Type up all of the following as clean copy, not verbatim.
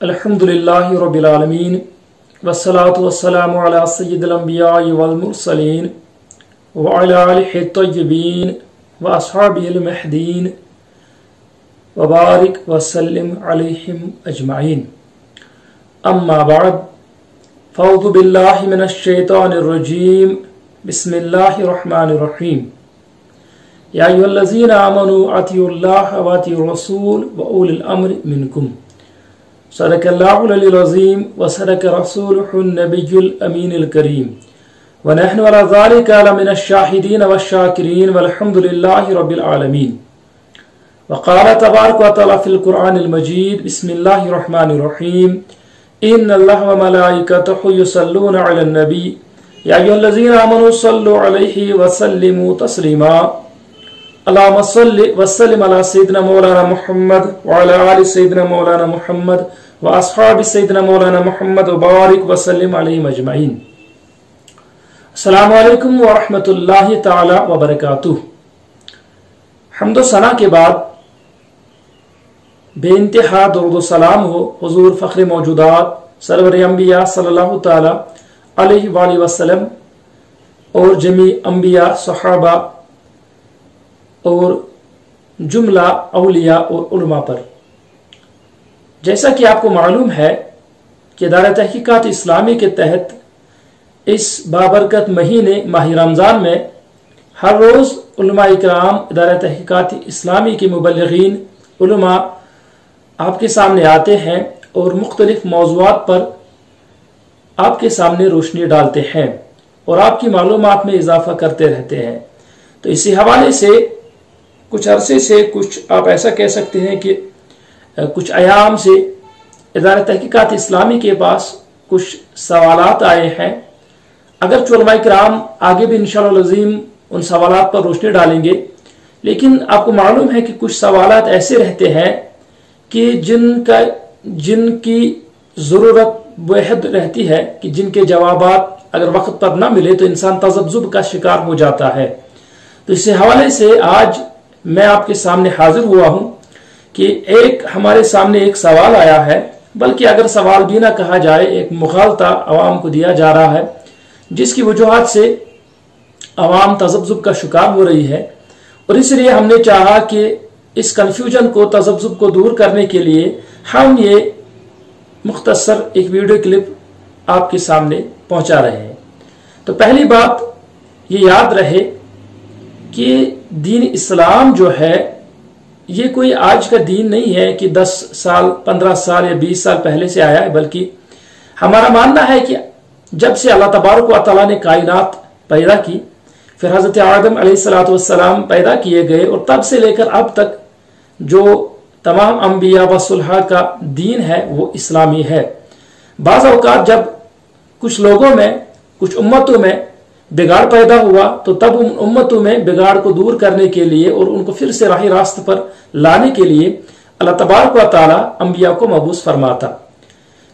अल्हम्दुलिल्लाहि रब्बिल आलमीन वस्सलातु वस्सलामु अला सय्यिदिल अंबिया'i वल मुरसलीन व अला आलिहि तय्यिबीन व अस्हाबिहिल महदीन व बारिक व सल्लिम अलैहिम अजमाइन। अम्मा बाद फ़अऊज़ु बिल्लाहि मिनश शैतानिर रजीम। बिस्मिल्लाहिर रहमानिर रहीम। या अय्युहल्लज़ीना आमनू अतिउल्लाह व अतिउर रसूल व उलिल अम्रि मिनकुम। सदक़ल्लाहुल अलीयुल अज़ीम व सदक़ रसूलुहुन नबियुल अमीनुल करीम व नहनु अला ज़ालिका लमिनश शाहिदीन वश्शाकिरीन वल्हम्दुलिल्लाहि रब्बिल आलमीन। व क़ाल तबारक व तआला फ़िल क़ुरआनिल मजीद। बिस्मिल्लाहिर रहमानिर रहीम। इन्नल्लाह व मलाइकतहु युसल्लूना अलन नबी या अय्युहल्लज़ीना आमनू सल्लु अलैहि व सल्लिमू तस्लीमा। अल्लाहुम्मा सल्लि व सल्लिम अला सय्यिदिना मौलाना मुहम्मद व अला आलि सय्यिदिना मौलाना मुहम्मद व अस्हाबि सय्यिदिना मौलाना मुहम्मद व बारिक व सल्लिम अलैहिम अजमाइन। अस्सलामु अलैकुम व रहमतुल्लाहि तआला व बरकातुहू। हम्द व सना के बाद बेइंतहा दुरूद व सलाम हो हुजूर फ़ख्र मौजूदात सरवर अंबिया सल्लल्लाहु तआला अलैहि वसल्लम और जमी अंबिया सहाबा और जुमला औलिया और उलमा पर। जैसा कि आपको मालूम है कि इदारा तहकीकात इस्लामी के तहत इस बाबरकत महीने माह रमज़ान में हर रोज़ उलमा इकराम इदारा तहकीकात इस्लामी के मुबल्लिगीन उलमा आपके सामने आते हैं और मुख्तलिफ मौज़ूआत पर आपके सामने रोशनी डालते हैं और आपकी मालूमात में इजाफा करते रहते हैं। तो इसी हवाले से कुछ अरसे से कुछ आप ऐसा कह सकते हैं कि कुछ अयाम से इदारा तहकीकात इस्लामी के पास कुछ सवालात आए हैं। अगर उलमा इकराम आगे भी इंशाअल्लाह अज़ीम उन सवालात पर रोशनी डालेंगे, लेकिन आपको मालूम है कि कुछ सवालात ऐसे रहते हैं कि जिनकी ज़रूरत बेहद रहती है कि जिनके जवाबात अगर वक्त पर ना मिले तो इंसान तज़ब्ज़ुब का शिकार हो जाता है। तो इस हवाले से आज मैं आपके सामने हाजिर हुआ हूं कि एक हमारे सामने एक सवाल आया है, बल्कि अगर सवाल भी ना कहा जाए एक मुखालता अवाम को दिया जा रहा है जिसकी वजूहात से अवाम तज़ब्ज़ुब का शिकार हो रही है। और इसलिए हमने चाहा कि इस कन्फ्यूजन को तज़ब्ज़ुब को दूर करने के लिए हम ये मुख्तसर एक वीडियो क्लिप आपके सामने पहुंचा रहे हैं। तो पहली बात ये याद रहे कि दीन इस्लाम जो है ये कोई आज का दीन नहीं है कि 10 साल 15 साल या 20 साल पहले से आया है, बल्कि हमारा मानना है कि जब से अल्लाह तबारक व तआला ने कायनात पैदा की, फिर हज़रत आदम अलैहिस्सलाम पैदा किए गए और तब से लेकर अब तक जो तमाम अंबिया व सुलहा का दीन है वो इस्लामी है। बाज़ औक़ात जब कुछ लोगों में कुछ उम्मतों में बिगाड़ पैदा हुआ तो तब उन उम्मतों में बिगाड़ को दूर करने के लिए और उनको फिर से राही रास्त पर लाने के लिए अल्लाह तबारक व तआला अंबिया को मबूस फरमाता।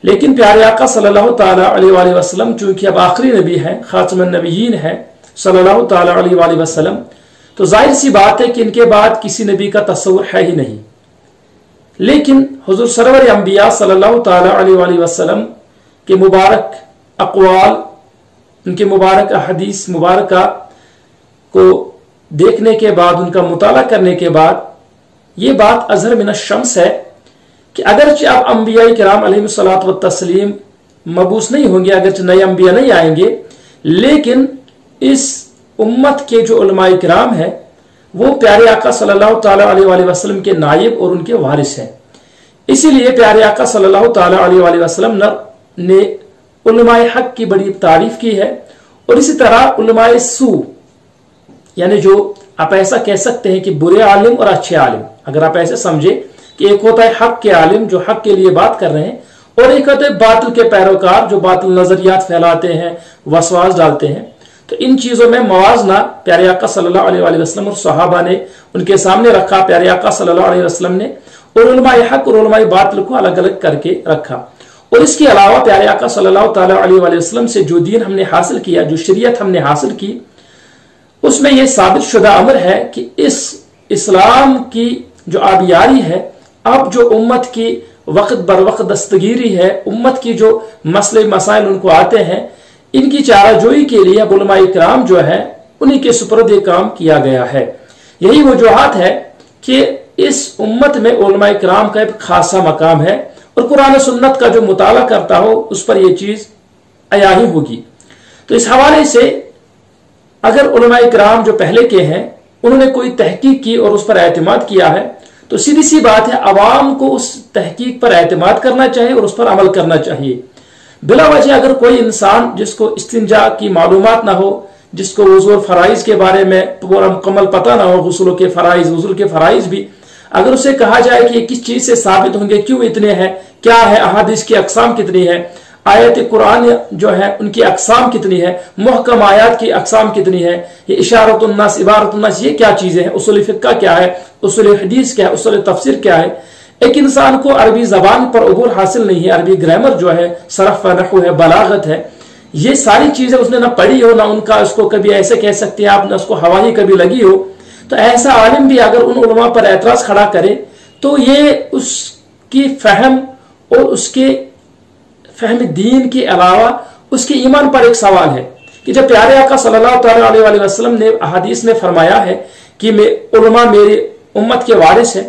लेकिन प्यारे आका सल्लल्लाहु तआला अलैहि वसल्लम चूंकि अब आखिरी नबी हैं, खातमुन नबिय्यीन हैं सल्लल्लाहु तआला अलैहि वसल्लम, तो जाहिर सी बात है कि इनके बाद किसी नबी का तस्वुर है ही नहीं। लेकिन हुजूर सरवर अंबिया सल्लल्लाहु तआला अलैहि वसल्लम के मुबारक अक़वाल, उनके मुबारक हदीस मुबारका को देखने के बाद, उनका मुताला करने के बाद ये बात अज़हर मिनश शम्स है कि अगरचे अब अंबिया किराम अलैहिस्सलातु व तस्लीम मबूस नहीं होंगे, अगरचे नए अंबिया नहीं आएंगे, लेकिन इस उम्मत के जो उलमा किराम है वो प्यारे आका सल्लल्लाहु तआला अलैहि वसल्लम के नायब और उनके वारिस हैं। इसीलिए प्यारे आका सल्लल्लाहु तआला अलैहि वसल्लम ने उलमाए हक की बड़ी तारीफ की है। और इसी तरह उलमाए सू, यानी जो आप ऐसा कह सकते हैं कि बुरे आलिम और अच्छे आलिम, अगर आप ऐसे समझे कि एक होता है हक के आलिम जो हक के लिए बात कर रहे हैं, और एक होते हैं बातिल के पैरोकार जो बातिल नजरियात फैलाते हैं, वसवास डालते हैं। तो इन चीजों में मवाजना प्यारे आका सल्लल्लाहु अलैहि वसल्लम और सहाबा ने उनके सामने रखा, प्यारे आका सल्लल्लाहु अलैहि वसल्लम ने, और उलमाए हक और उलमाए बातिल को अलग अलग करके रखा। और इसके अलावा प्यारे आका सल्लल्लाहु तआला अलैहि वसल्लम से जो दीन हमने हासिल किया, जो शरीयत हमने हासिल की, उसमें यह साबित शुदा अमर है कि इस इस्लाम की जो आबियारी है, अब जो उम्मत की वक्त बर वक्त दस्तगीरी है, उम्मत की जो मसले मसाइल उनको आते हैं, इनकी चाराजोई के लिए उलमाए किराम जो है उन्हीं के सुपुर्द ये काम किया गया है। यही वजूहात है कि इस उम्मत में उलमाए किराम का एक खासा मकाम है और कुरान सुन्नत का जो मुताला करता हो उस पर यह चीज आया ही होगी। तो इस हवाले से अगर उलमाए किराम जो पहले के हैं उन्होंने कोई तहकीक की और उस पर एतमाद किया है, तो सीधी सी बात है अवाम को उस तहकीक पर एतमाद करना चाहिए और उस पर अमल करना चाहिए। बिला वजह अगर कोई इंसान जिसको इस्तिंजा की मालूमात ना हो, जिसको वुज़ू और फराइज के बारे में पूरा मुकम्मल पता ना हो, गुस्ल के फराइज वुज़ू के फराइज भी, अगर उसे कहा जाए कि किस चीज से साबित होंगे, क्यों इतने हैं, क्या है, अहादीस की अक़साम कितनी है, आयत कुरान जो है उनकी अक़साम कितनी है, मुहकम आयात की अक़साम कितनी है, ये इशारतुन नास इबारतुन नास ये क्या चीजें हैं, उसूल फ़िक़्ह क्या है, उसूल हदीस क्या है, उसूल तफसीर क्या है। एक इंसान को अरबी जबान पर अबूर हासिल नहीं है, अरबी ग्रामर जो है, सरफ नहू है, बलागत है, ये सारी चीजें उसने ना पढ़ी हो, ना उनका उसको कभी ऐसे कह सकते हैं आप, ना उसको हवा ही कभी लगी हो, तो ऐसा आलिम भी अगर उन उलमा पर एतराज खड़ा करे तो ये उसकी फहम और उसके फहम दीन के अलावा उसके ईमान पर एक सवाल है कि जब प्यारे आका सल्लल्लाहु अलैहि वसल्लम ने अहादीस में फरमाया है कि उलमा मेरी उम्मत के वारिस है,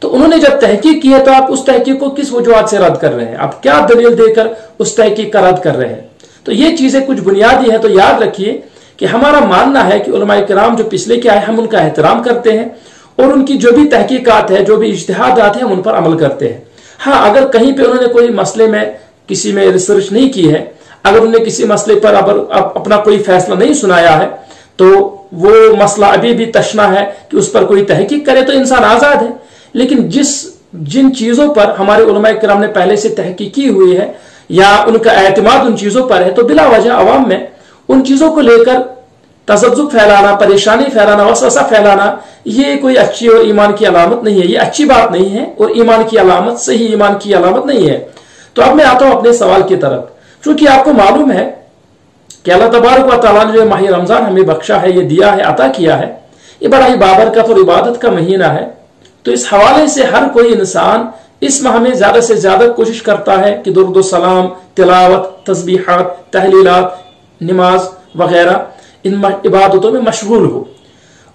तो उन्होंने जब तहकीक की है तो आप उस तहकीक को किस वजूहत से रद्द कर रहे हैं, आप क्या दलील देकर उस तहकीक का रद्द कर रहे हैं। तो ये चीजें कुछ बुनियादी है। तो याद रखिए कि हमारा मानना है कि उलमाए किराम जो पिछले के आए हम उनका एहतराम करते हैं और उनकी जो भी तहकीकात है, जो भी इज्तिहादात है, हम उन पर अमल करते हैं। हाँ, अगर कहीं पे उन्होंने कोई मसले में किसी में रिसर्च नहीं की है, अगर उन्होंने किसी मसले पर अपना कोई फैसला नहीं सुनाया है, तो वो मसला अभी भी तशना है कि उस पर कोई तहकीक करे, तो इंसान आजाद है। लेकिन जिन चीजों पर हमारे उलमाए किराम ने पहले से तहकीक की हुई है या उनका एतमाद उन चीजों पर है, तो बिला वजह अवाम में उन चीजों को लेकर तसज्जुब फैलाना, परेशानी फैलाना, वसवसा फैलाना, ये कोई अच्छी और ईमान की अलामत नहीं है, ये अच्छी बात नहीं है और ईमान की अलामत, सही ईमान की अलामत नहीं है। तो अब मैं आता हूं अपने सवाल की तरफ। क्योंकि आपको मालूम है कि अल्लाह तबारक व तआला ने जो माह रमजान हमें बख्शा है, ये दिया है, अता किया है, ये बड़ा ही बाबरकत और इबादत का महीना है। तो इस हवाले से हर कोई इंसान इस माह में ज्यादा से ज्यादा कोशिश करता है कि दुरूद सलाम, तिलावत, तस्बीहात, तहलीलात, नमाज वगैरह इन इबादतों में मशगूल हो।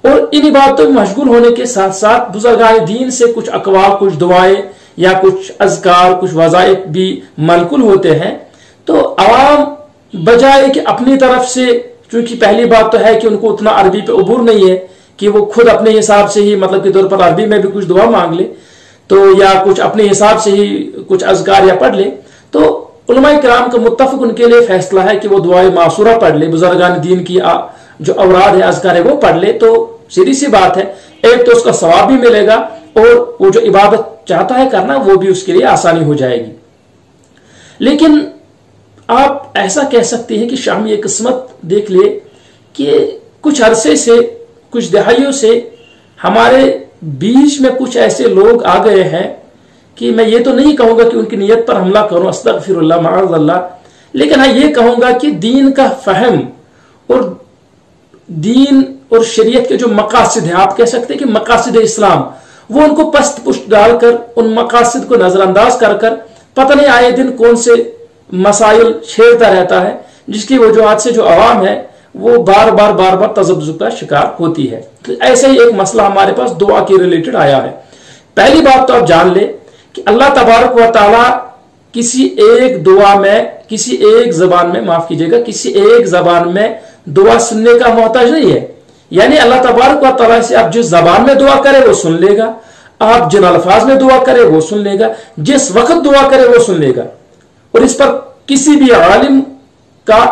और इन इबादतों में मशगूल होने के साथ साथ बुजुर्गान दीन से कुछ अकवाल, कुछ दुआएं या कुछ अज़कार, कुछ वज़ाइफ भी मनकुल होते हैं। तो आवाम बजाय कि अपनी तरफ से, क्योंकि पहली बात तो है कि उनको उतना अरबी पे उबूर नहीं है कि वो खुद अपने हिसाब से ही, मतलब के तौर पर अरबी में भी कुछ दुआ मांग ले, तो या कुछ अपने हिसाब से ही कुछ अज़कार या पढ़ ले, तो उलमाए किराम का मुत्तफ़िक़ उनके लिए फैसला है कि वो दुआए मासूरा पढ़ ले, बुजुर्गान दीन की जो औराद है, अज़कार है, वो पढ़ ले। तो सीधी सी बात है, एक तो उसका सवाब भी मिलेगा और वो जो इबादत चाहता है करना वो भी उसके लिए आसानी हो जाएगी। लेकिन आप ऐसा कह सकते हैं कि शाम ये किस्मत देख ले कि कुछ अरसे से, कुछ दहाइयों से हमारे बीच में कुछ ऐसे लोग आ गए हैं कि मैं ये तो नहीं कहूंगा कि उनकी नीयत पर हमला करूं, अस्तगफिरुल्लाह माअज़ल्लाह, लेकिन हाँ ये कहूंगा कि दीन का फहम और दीन और शरीयत के जो मकासद है, आप कह सकते हैं कि मकासद इस्लाम, वो उनको पस्त पुष्ट डालकर उन मकासद को नजरअंदाज कर कर पता नहीं आए दिन कौन से मसाइल छेड़ता रहता है, जिसकी वजूहत से जो अवाम है वो बार बार तज़ब्ज़ुब का शिकार होती है। तो ऐसे ही एक मसला हमारे पास दुआ के रिलेटेड आया है। पहली बात तो आप जान ले कि अल्लाह तबारक व तआला किसी एक दुआ में, किसी एक जबान में, माफ कीजिएगा, किसी एक जबान में दुआ सुनने का मोहताज नहीं है। यानी अल्लाह तबारक व तआला से आप जिस जबान में दुआ करें वो सुन लेगा, आप जिन अल्फाज में दुआ करें वो सुन लेगा, जिस वक्त दुआ करें वो सुन लेगा, और इस पर किसी भी आलिम का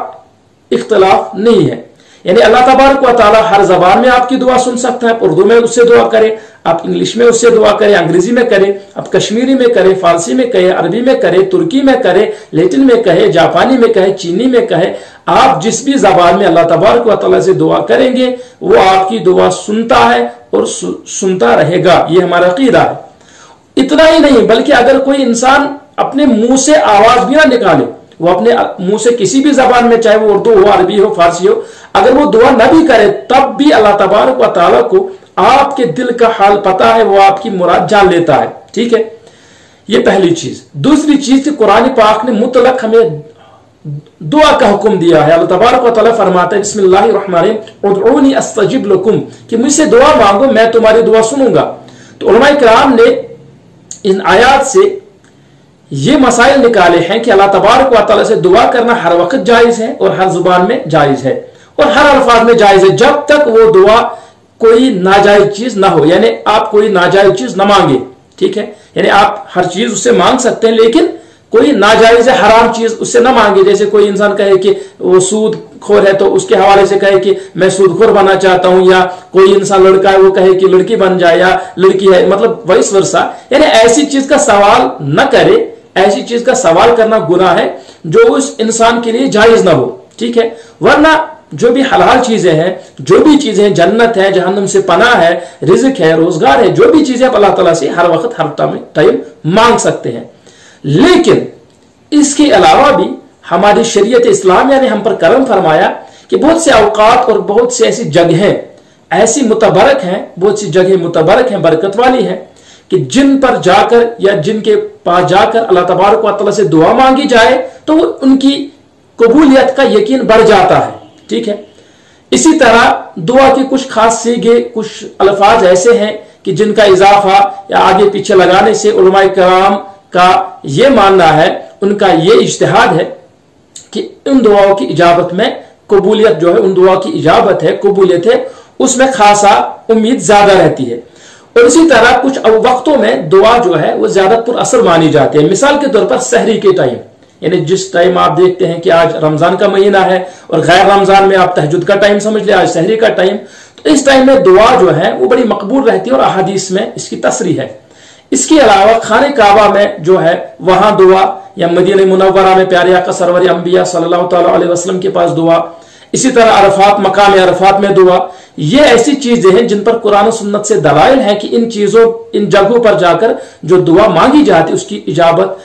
इख्तिलाफ नहीं है। यानी अल्लाह तबारक व तआला हर जबान में आपकी दुआ सुन सकता है। आप उर्दू में उससे दुआ करें, आप इंग्लिश में उससे दुआ करें, अंग्रेजी में करें, आप कश्मीरी में करें, फारसी में कहें, अरबी में करें, तुर्की में करें, लैटिन में कहें, जापानी में कहें, चीनी में कहें, आप जिस भी जबान में अल्लाह तबारक व तआला से दुआ करेंगे वो आपकी दुआ सुनता है और सुनता रहेगा। ये हमारा अकीदा है। इतना ही नहीं, बल्कि अगर कोई इंसान अपने मुंह से आवाज भी ना निकाले, वो अपने मुंह से किसी भी जबान में, चाहे वो उर्दू हो, अरबी हो, फारसी हो, अगर वो दुआ न भी करे तब भी अल्लाह तबारक व तआला को आपके दिल का हाल पता है, वो आपकी मुराद जान लेता है। ठीक है, ये पहली चीज। दूसरी चीज थी कुरान पाक ने मुतलक हमें दुआ का हुक्म दिया है। अल्लाह तबारक व तआला फरमाता है बिस्मिल्लाहिर्रहमानिर्रहीम उदऊनी अस्तजिब लकुम, कि मुझसे दुआ मांगो मैं तुम्हारी दुआ सुनूंगा। तो उलमाए किराम ने इन आयात से ये मसाइल निकाले हैं कि अल्लाह तबारक व तआला से दुआ करना हर वक्त जायज है और हर जुबान में जायज है और हर अल्फाज में जायज है, जब तक वो दुआ कोई नाजायज चीज ना हो, यानी आप कोई नाजायज चीज ना मांगे। ठीक है, यानी आप हर चीज उससे मांग सकते हैं लेकिन कोई नाजायज हराम चीज उससे ना मांगे। जैसे कोई इंसान कहे कि वो सूद खोर है तो उसके हवाले से कहे कि मैं सूद खोर बनना चाहता हूं, या कोई इंसान लड़का है वो कहे कि लड़की बन जाए या लड़की है, मतलब वाइस वर्सा। यानी ऐसी चीज का सवाल न करे, ऐसी चीज का सवाल करना गुनाह है जो उस इंसान के लिए जायज ना हो। ठीक है, वरना जो भी हलाल चीजें हैं, जो भी चीजें जन्नत है, जहन्नम से पनाह है, रिज़्क है, रोजगार है, जो भी चीजें आप अल्लाह ताला से हर वक्त हर टाइम मांग सकते हैं। लेकिन इसके अलावा भी हमारी शरीयत इस्लाम ने हम पर करम फरमाया कि बहुत से औकात और बहुत सी ऐसी जगहें ऐसी मुतबरक हैं, बहुत सी जगह मुतबरक हैं, बरकत वाली हैं, कि जिन पर जाकर या जिनके पास जाकर अल्लाह तबारक व तआला से दुआ मांगी जाए तो उनकी कबूलियत का यकीन बढ़ जाता है। ठीक है, इसी तरह दुआ के कुछ खास सीगे, कुछ अल्फाज ऐसे हैं कि जिनका इजाफा या आगे पीछे लगाने से उलमाए किराम का ये मानना है, उनका ये इज्तिहाद है कि उन दुआओं की इजाबत में कबूलियत जो है, उन दुआ की इजाबत है, कबूलियत है, उसमें खासा उम्मीद ज्यादा रहती है। और इसी तरह कुछ वक्तों में दुआ जो है वो ज्यादा पुरअसर मानी जाती है। मिसाल के तौर पर सहरी के टाइम, यानी जिस टाइम आप देखते हैं कि आज रमजान का महीना है और गैर रमजान में आप तहज्जुद का टाइम समझ ले, आज सहरी का टाइम, तो इस टाइम में दुआ जो है वो बड़ी मकबूल रहती है और अहादीस में इसकी तसरीह है। इसके अलावा खाने काबा में जो है वहां दुआ, या मदीना मुनव्वरा में प्यारे आका सरवर अंबिया सल्लल्लाहु तआला अलैहि वसल्लम के पास दुआ, इसी तरह अरफात, मकाम अरफात में दुआ, ये ऐसी चीजें हैं जिन पर कुरान और सुन्नत से दलाइल है कि इन चीजों, इन जगहों पर जाकर जो दुआ मांगी जाती है उसकी इजाबत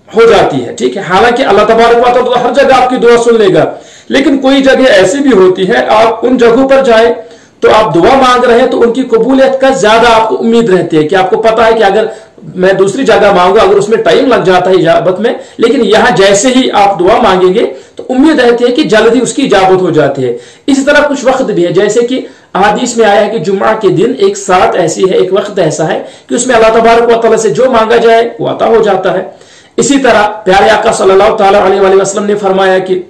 हो जाती है। ठीक है, हालांकि अल्लाह तबारक व तआला हर जगह आपकी दुआ सुन लेगा, लेकिन कोई जगह ऐसी भी होती है आप उन जगहों पर जाए तो आप दुआ मांग रहे हैं तो उनकी कबूलियत का ज्यादा आपको उम्मीद रहती है, कि आपको पता है कि अगर मैं दूसरी जगह मांगूंगा, अगर उसमें टाइम लग जाता है इजाबत में, लेकिन यहां जैसे ही आप दुआ मांगेंगे तो उम्मीद रहती है कि जल्दी उसकी इजाबत हो जाती है। इसी तरह कुछ वक्त भी है, जैसे कि हदीस में आया है कि जुम्मा के दिन एक साथ ऐसी है, एक वक्त ऐसा है कि उसमें अल्लाह तबारक व तआला से जो मांगा जाए वो अता हो जाता है। इसी तरह प्यारे आका सल्लल्लाहु तआला अलैहि वसल्लम ने फरमाया कि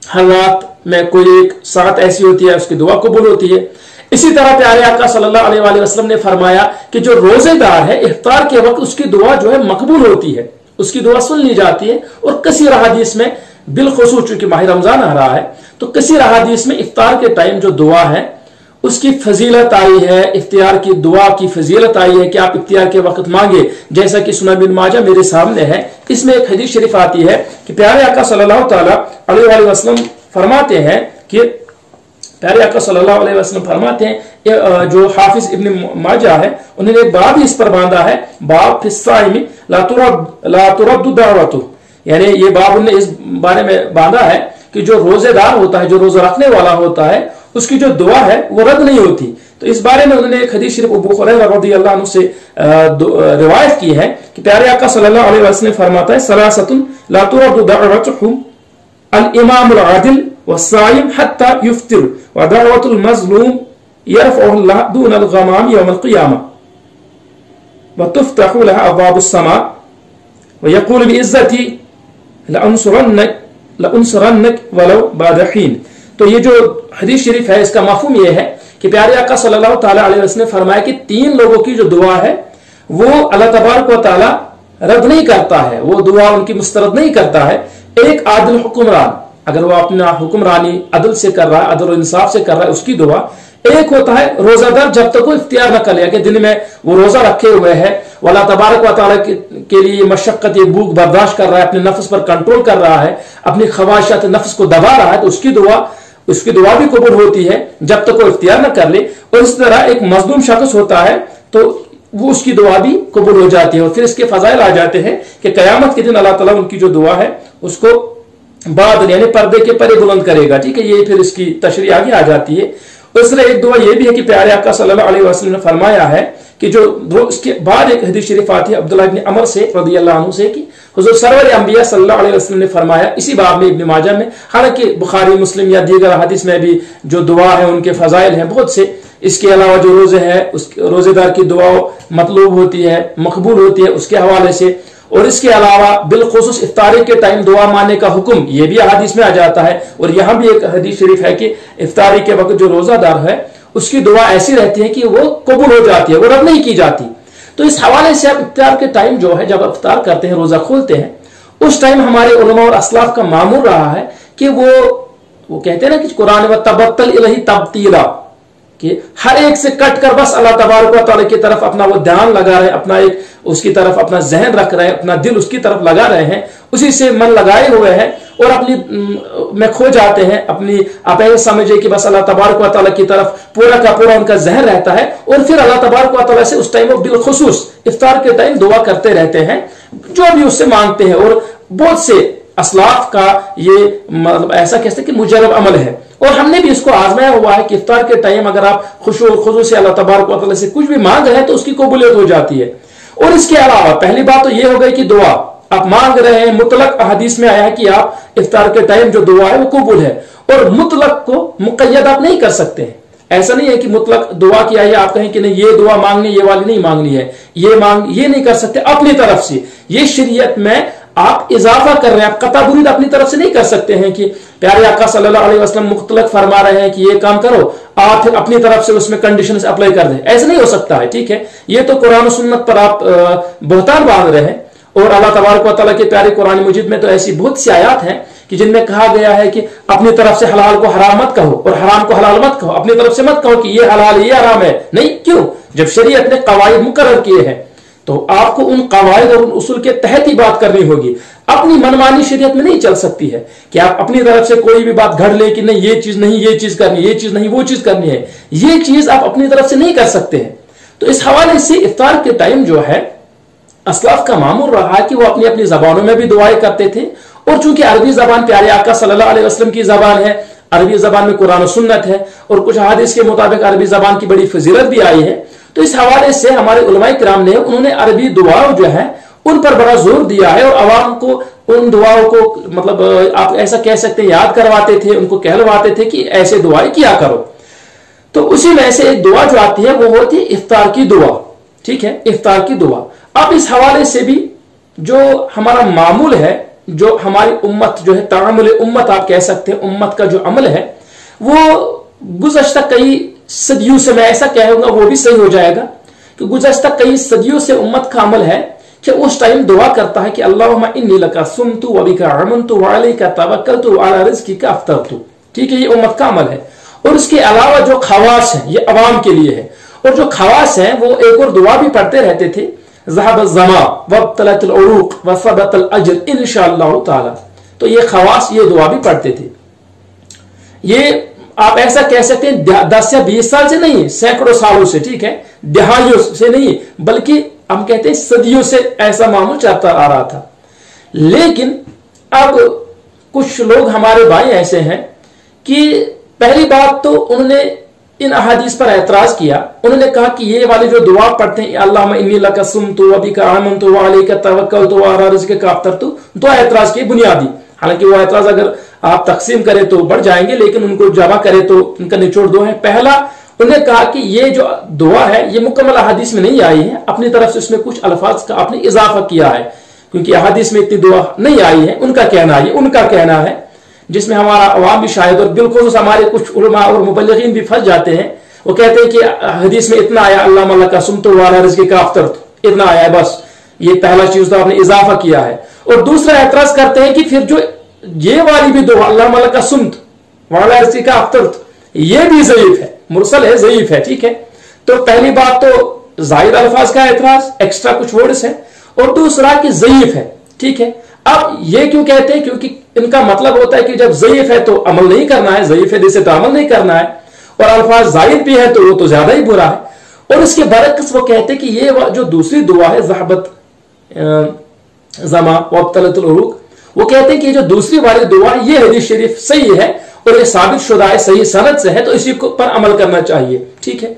हर रात में कोई एक साथ ऐसी होती है उसकी दुआ कबूल होती है। इसी तरह प्यारे आका सल्लल्लाहु अलैहि वसल्लम ने फरमाया कि जो रोजेदार है इफ्तार के वक्त उसकी दुआ जो है मकबूल होती है, उसकी दुआ सुन ली जाती है। और कसीर हदीस में, बिलखुसूस चूंकि माह रमजान आ रहा है तो कसीर हदीस में इफ्तार के टाइम जो दुआ है उसकी फजीलत आई है, इफ्तियार की दुआ की फजीलत आई है कि आप इफ्तियार के वक्त मांगे, जैसा कि सुनन बिन माजा मेरे सामने है। इसमें एक हदीस शरीफ आती है कि प्यारे आका सल्लल्लाहु तआला अलैहि वसल्लम फरमाते हैं कि प्यारे आका सल्लल्लाहु अलैहि वसल्लम फरमाते हैं, जो हाफिज इब्न माजा है उन्होंने एक बाब इस पर बांधा है, बाब फिस्साइमी ला तुरद्दु दावतु, यानी ये बाब उन्होंने इस बारे में बांधा है कि जो रोजेदार होता है, जो रोजा रखने वाला होता है, उसकी जो दुआ है वो रद्द नहीं होती। तो इस बारे में उन्होंने एक हदीस शरीफ अबू हुरैरा रज़ियल्लाहु अन्हु से रिवायत की है कि प्यारे आका सल्लल्लाहु अलैहि वसल्लम फरमाता है, सलासतुन ला तुरद्दु दावतुहुम अल इमामुल आदिल वस्साइम हत्ता युफ्तिर व दावतुल मज़लूम यरफ़उहुल्लाह दूनल गमाम यौमल क़ियामा व तुफ्तहु लहा अब्वाबुस समा व यक़ूलु बिइज़्ज़ती लअंसुरन्नक वलौ बाद हीन। तो ये जो हदीस शरीफ है इसका मफ़हूम ये है कि प्यारे आका सल्लल्लाहु तआला अलैहि वसल्लम ने फरमाया कि 3 लोगों की जो दुआ है वो अल्लाह तबारक व तआला रद्द नहीं करता है, वो दुआ उनकी मुस्तरद नहीं करता है। एक आदिल हुक्मरान, अगर वो अपना हुक्मरानी अदल से कर रहा है, अदल और इंसाफ से कर रहा है, उसकी दुआ। एक होता है रोजादार, जब तक वो इख्तियार न कर लिया कि दिन में वो रोजा रखे हुए है, अल्लाह तबारक व तआला के लिए मशक्कत, ये भूख बर्दाश्त कर रहा है, अपने नफ्स पर कंट्रोल कर रहा है, अपनी ख्वाहिशात नफ्स को दबा रहा है, तो उसकी दुआ भी कबूल होती है जब तक वो इख्तियार न कर ले। और इस तरह एक मजलूम शख्स होता है तो वो उसकी दुआ भी कबूल हो जाती है। और फिर इसके फजाइल आ जाते हैं कि कयामत के दिन अल्लाह ताला उनकी जो दुआ है उसको बादल यानी पर्दे के परे बुलंद करेगा। ठीक है, ये फिर इसकी तशरीह आगे आ जाती है। दूसरा एक दुआ ये भी है कि प्यारे आका सल्लल्लाहु अलैहि वसल्लम ने फरमाया है कि जो उसके बाद एक हदीस शरीफ आती है अब्दुल्लाह इब्न अमर से रदियल्लाहु अन्हु से कि हुजूर सरवर अंबिया सल्लल्लाहु अलैहि वसल्लम ने फरमाया इसी बाब में इब्न माजा में, हालांकि बुखारी मुस्लिम या दीगर हदीस में भी जो दुआ है उनके फजाइल हैं बहुत से। इसके अलावा जो रोजे है उस रोजेदार की दुआ मतलूब होती है, मकबूल होती है उसके हवाले से। और इसके अलावा बिलखुसूस इफ्तारी के टाइम दुआ मानने का हुक्म ये भी हदीस में आ जाता है। और यहाँ भी एक हदीस शरीफ है कि इफ्तारी के वक्त जो रोजादार है उसकी दुआ ऐसी रहती है कि वो कबूल हो जाती है, वो रद्द नहीं की जाती। तो इस हवाले से अब इफ्तार के टाइम जो है, जब इफ्तार करते हैं, रोजा खोलते हैं, उस टाइम हमारे उलमा और असलाफ का मामूल रहा है कि वो कहते हैं ना कि कुरान व तबत्तल इलही तब्तीला, कि हर एक से कट कर बस अल्लाह तबारक व तआला की तरफ अपना वो ध्यान लगा रहे, अपना एक उसकी तरफ अपना जहन रख रहे हैं, अपना दिल उसकी तरफ लगा रहे हैं, उसी से मन लगाए हुए हैं और अपनी में खो जाते हैं। अपनी आप ऐसे समझिए कि बस अल्लाह तबारक व तआला की तरफ पूरा का पूरा उनका जहन रहता है और फिर अल्लाह तबारक व तआला से उस टाइम वो बिलखुसूस इफ्तार के टाइम दुआ करते रहते हैं जो भी उससे मांगते हैं। और बहुत से असलाफ का ये मतलब ऐसा कहते हैं कि मुजरब अमल है और हमने भी इसको आजमाया हुआ है कि इफ्तार के टाइम अगर आप खुशू और खुजू से अल्लाह तबारक व तआला से कुछ भी मांग रहे हैं तो उसकी कबूलियत हो जाती है। और इसके अलावा पहली बात तो ये हो गई कि दुआ आप मांग रहे हैं, मुतलक हदीस में आया है कि आप इफ्तार के टाइम जो दुआ है वो कबूल है। और मुतलक को मुक़य्यद आप नहीं कर सकते हैं। ऐसा नहीं है कि मुतलक दुआ किया है आप कहें कि नहीं ये दुआ मांगनी, ये वाली नहीं मांगनी है, ये नहीं कर सकते अपनी तरफ से। ये शरीयत में आप इजाफा कर रहे हैं, आप कता बुरीद अपनी तरफ से नहीं कर सकते हैं कि प्यारे आका सल्लल्लाहु अलैहि वसल्लम मुख्तलफ फरमा रहे हैं कि ये काम करो, आप फिर अपनी तरफ से उसमें कंडीशंस अप्लाई कर दें, ऐसा नहीं हो सकता है। ठीक है, ये तो कुरान सुन्नत पर आप बहतान बांध रहे हैं। और अल्लाह तबारक व तआला के प्यारे कुरान मजीद में तो ऐसी बहुत सी आयात हैं कि जिनमें कहा गया है कि अपनी तरफ से हलाल को हराम मत कहो और हराम को हलाल मत कहो। अपनी तरफ से मत कहो कि ये हलाल ये हराम है, नहीं। क्यों? जब शरीयत ने कवायद मुकर्रर किए हैं तो आपको उन कवायद और उन उसूल के तहत ही बात करनी होगी। अपनी मनमानी शरीयत में नहीं चल सकती है कि आप अपनी तरफ से कोई भी बात घड़ ले कि नहीं ये चीज नहीं, ये चीज करनी, ये चीज नहीं, वो चीज करनी है। ये चीज आप अपनी तरफ से नहीं कर सकते हैं। तो इस हवाले से इफ्तार के टाइम जो है असलाफ का मामूल रहा है कि वो अपनी अपनी जबानों में भी दुआएं करते थे। और चूंकि अरबी जबान प्यारे आका सल्लल्लाहु अलैहि वसल्लम की जबान है, अरबी जबान में कुरान और सुन्नत है और कुछ हदीस के मुताबिक अरबी जबान की बड़ी फजीलत भी आई है। तो इस हवाले से हमारे उलमाए किराम ने उन्होंने अरबी दुआओं जो है उन पर बड़ा जोर दिया है और अवाम को उन दुआओं को मतलब आप ऐसा कह सकते हैं याद करवाते थे, उनको कहलवाते थे कि ऐसे दुआएं किया करो। तो उसी में से एक दुआ जो आती है वो होती है इफ्तार की दुआ। ठीक है, इफ्तार की दुआ। अब इस हवाले से भी जो हमारा मामूल है, जो हमारी उम्मत जो है, तामुल उम्मत आप कह सकते हैं, उम्मत का जो अमल है वो गुज़श्ता कई सदियों से, मैं ऐसा कहूंगा वो भी सही हो जाएगा कि गुज़श्ता कई सदियों से उम्मत का अमल है कि उस टाइम दुआ करता है कि अल्लाहुम्मा इन्नी लका सुमतु व बिका आमनतु व अलैका तवक्कलतु व अला रिज़्किका अफ्तरतु। ठीक है, ये उम्मत का अमल है। और इसके अलावा जो खवास है ये अवाम के लिए है। और जो खवास है वो एक और दुआ भी पढ़ते रहते थे, ज़हब ज़मा वब्तलतल उरूक़ व सबतल अज्र इंशाअल्लाह ताला। तो ये खवास ये दुआ भी पढ़ते थे। ये आप ऐसा कह सकते हैं 10 या 20 साल से नहीं, सैकड़ों सालों से, ठीक है, दहाइयों से नहीं, बल्कि हम कहते हैं सदियों से ऐसा मामूल चलता आ रहा था। लेकिन अब कुछ लोग हमारे भाई ऐसे हैं कि पहली बात तो उन्होंने इन अहादीस पर एतराज किया। उन्होंने कहा कि ये वाली जो दुआ पढ़ते हैं अल्लाहुम्मा इन्नी लका सुमतु व बिका आमनतु व अलैका तवक्कलतु व अला रिज़्किका अफ्तरतु, दो एतराज किए बुनियादी। हालांकि वो एतराज अगर आप तकसीम करें तो बढ़ जाएंगे, लेकिन उनको जमा करें तो उनका निचोड़ दो है। पहला, उन्होंने कहा कि ये जो दुआ है ये मुकम्मल अहादीस में नहीं आई है, अपनी तरफ से उसमें कुछ अल्फाज का आपने इजाफा किया है, क्योंकि अहादीस में इतनी दुआ नहीं आई है। उनका कहना है जिसमें हमारा अवाम भी शायद और बिल्कुल हमारे कुछ उलमा और मुबल्लिगीन भी फंस जाते हैं। वो कहते हैं कि हदीस में इतना आया अल्लाहुम्मा लका सुमतु व अला रिज़्किका अफ्तरतु, इतना आया है, बस ये पहला चीज तो आपने इजाफा किया है। और दूसरा एतराज करते हैं कि फिर जो ये वाली भी दुआ अल्लाहुम्मा लका सुमतु व अला रिज़्किका अफ्तरतु, ये भी ज़ईफ है, मुरसल है, ज़ईफ है। ठीक है, तो पहली बात तो ज़ायद अल्फाज का एतराज, एक्स्ट्रा कुछ वर्ड्स है, और दूसरा कि ज़ईफ है। ठीक है, अब ये क्यों कहते हैं? क्योंकि इनका मतलब होता है कि जब ज़ईफ है तो अमल नहीं करना है, ज़ईफ है जिसे तो अमल नहीं करना है, और अल्फाज ज़ायद भी है तो वो तो ज्यादा ही बुरा है। और इसके बरक्स वो कहते हैं कि ये जो दूसरी दुआ है ज़हबत ज़मा वब्तलतल उरूक़, वो कहते हैं कि जो दूसरी वाली दुआ ये हदीस शरीफ सही है और ये साबित शुदा है, सही सनद से है, तो इसी पर अमल करना चाहिए। ठीक है,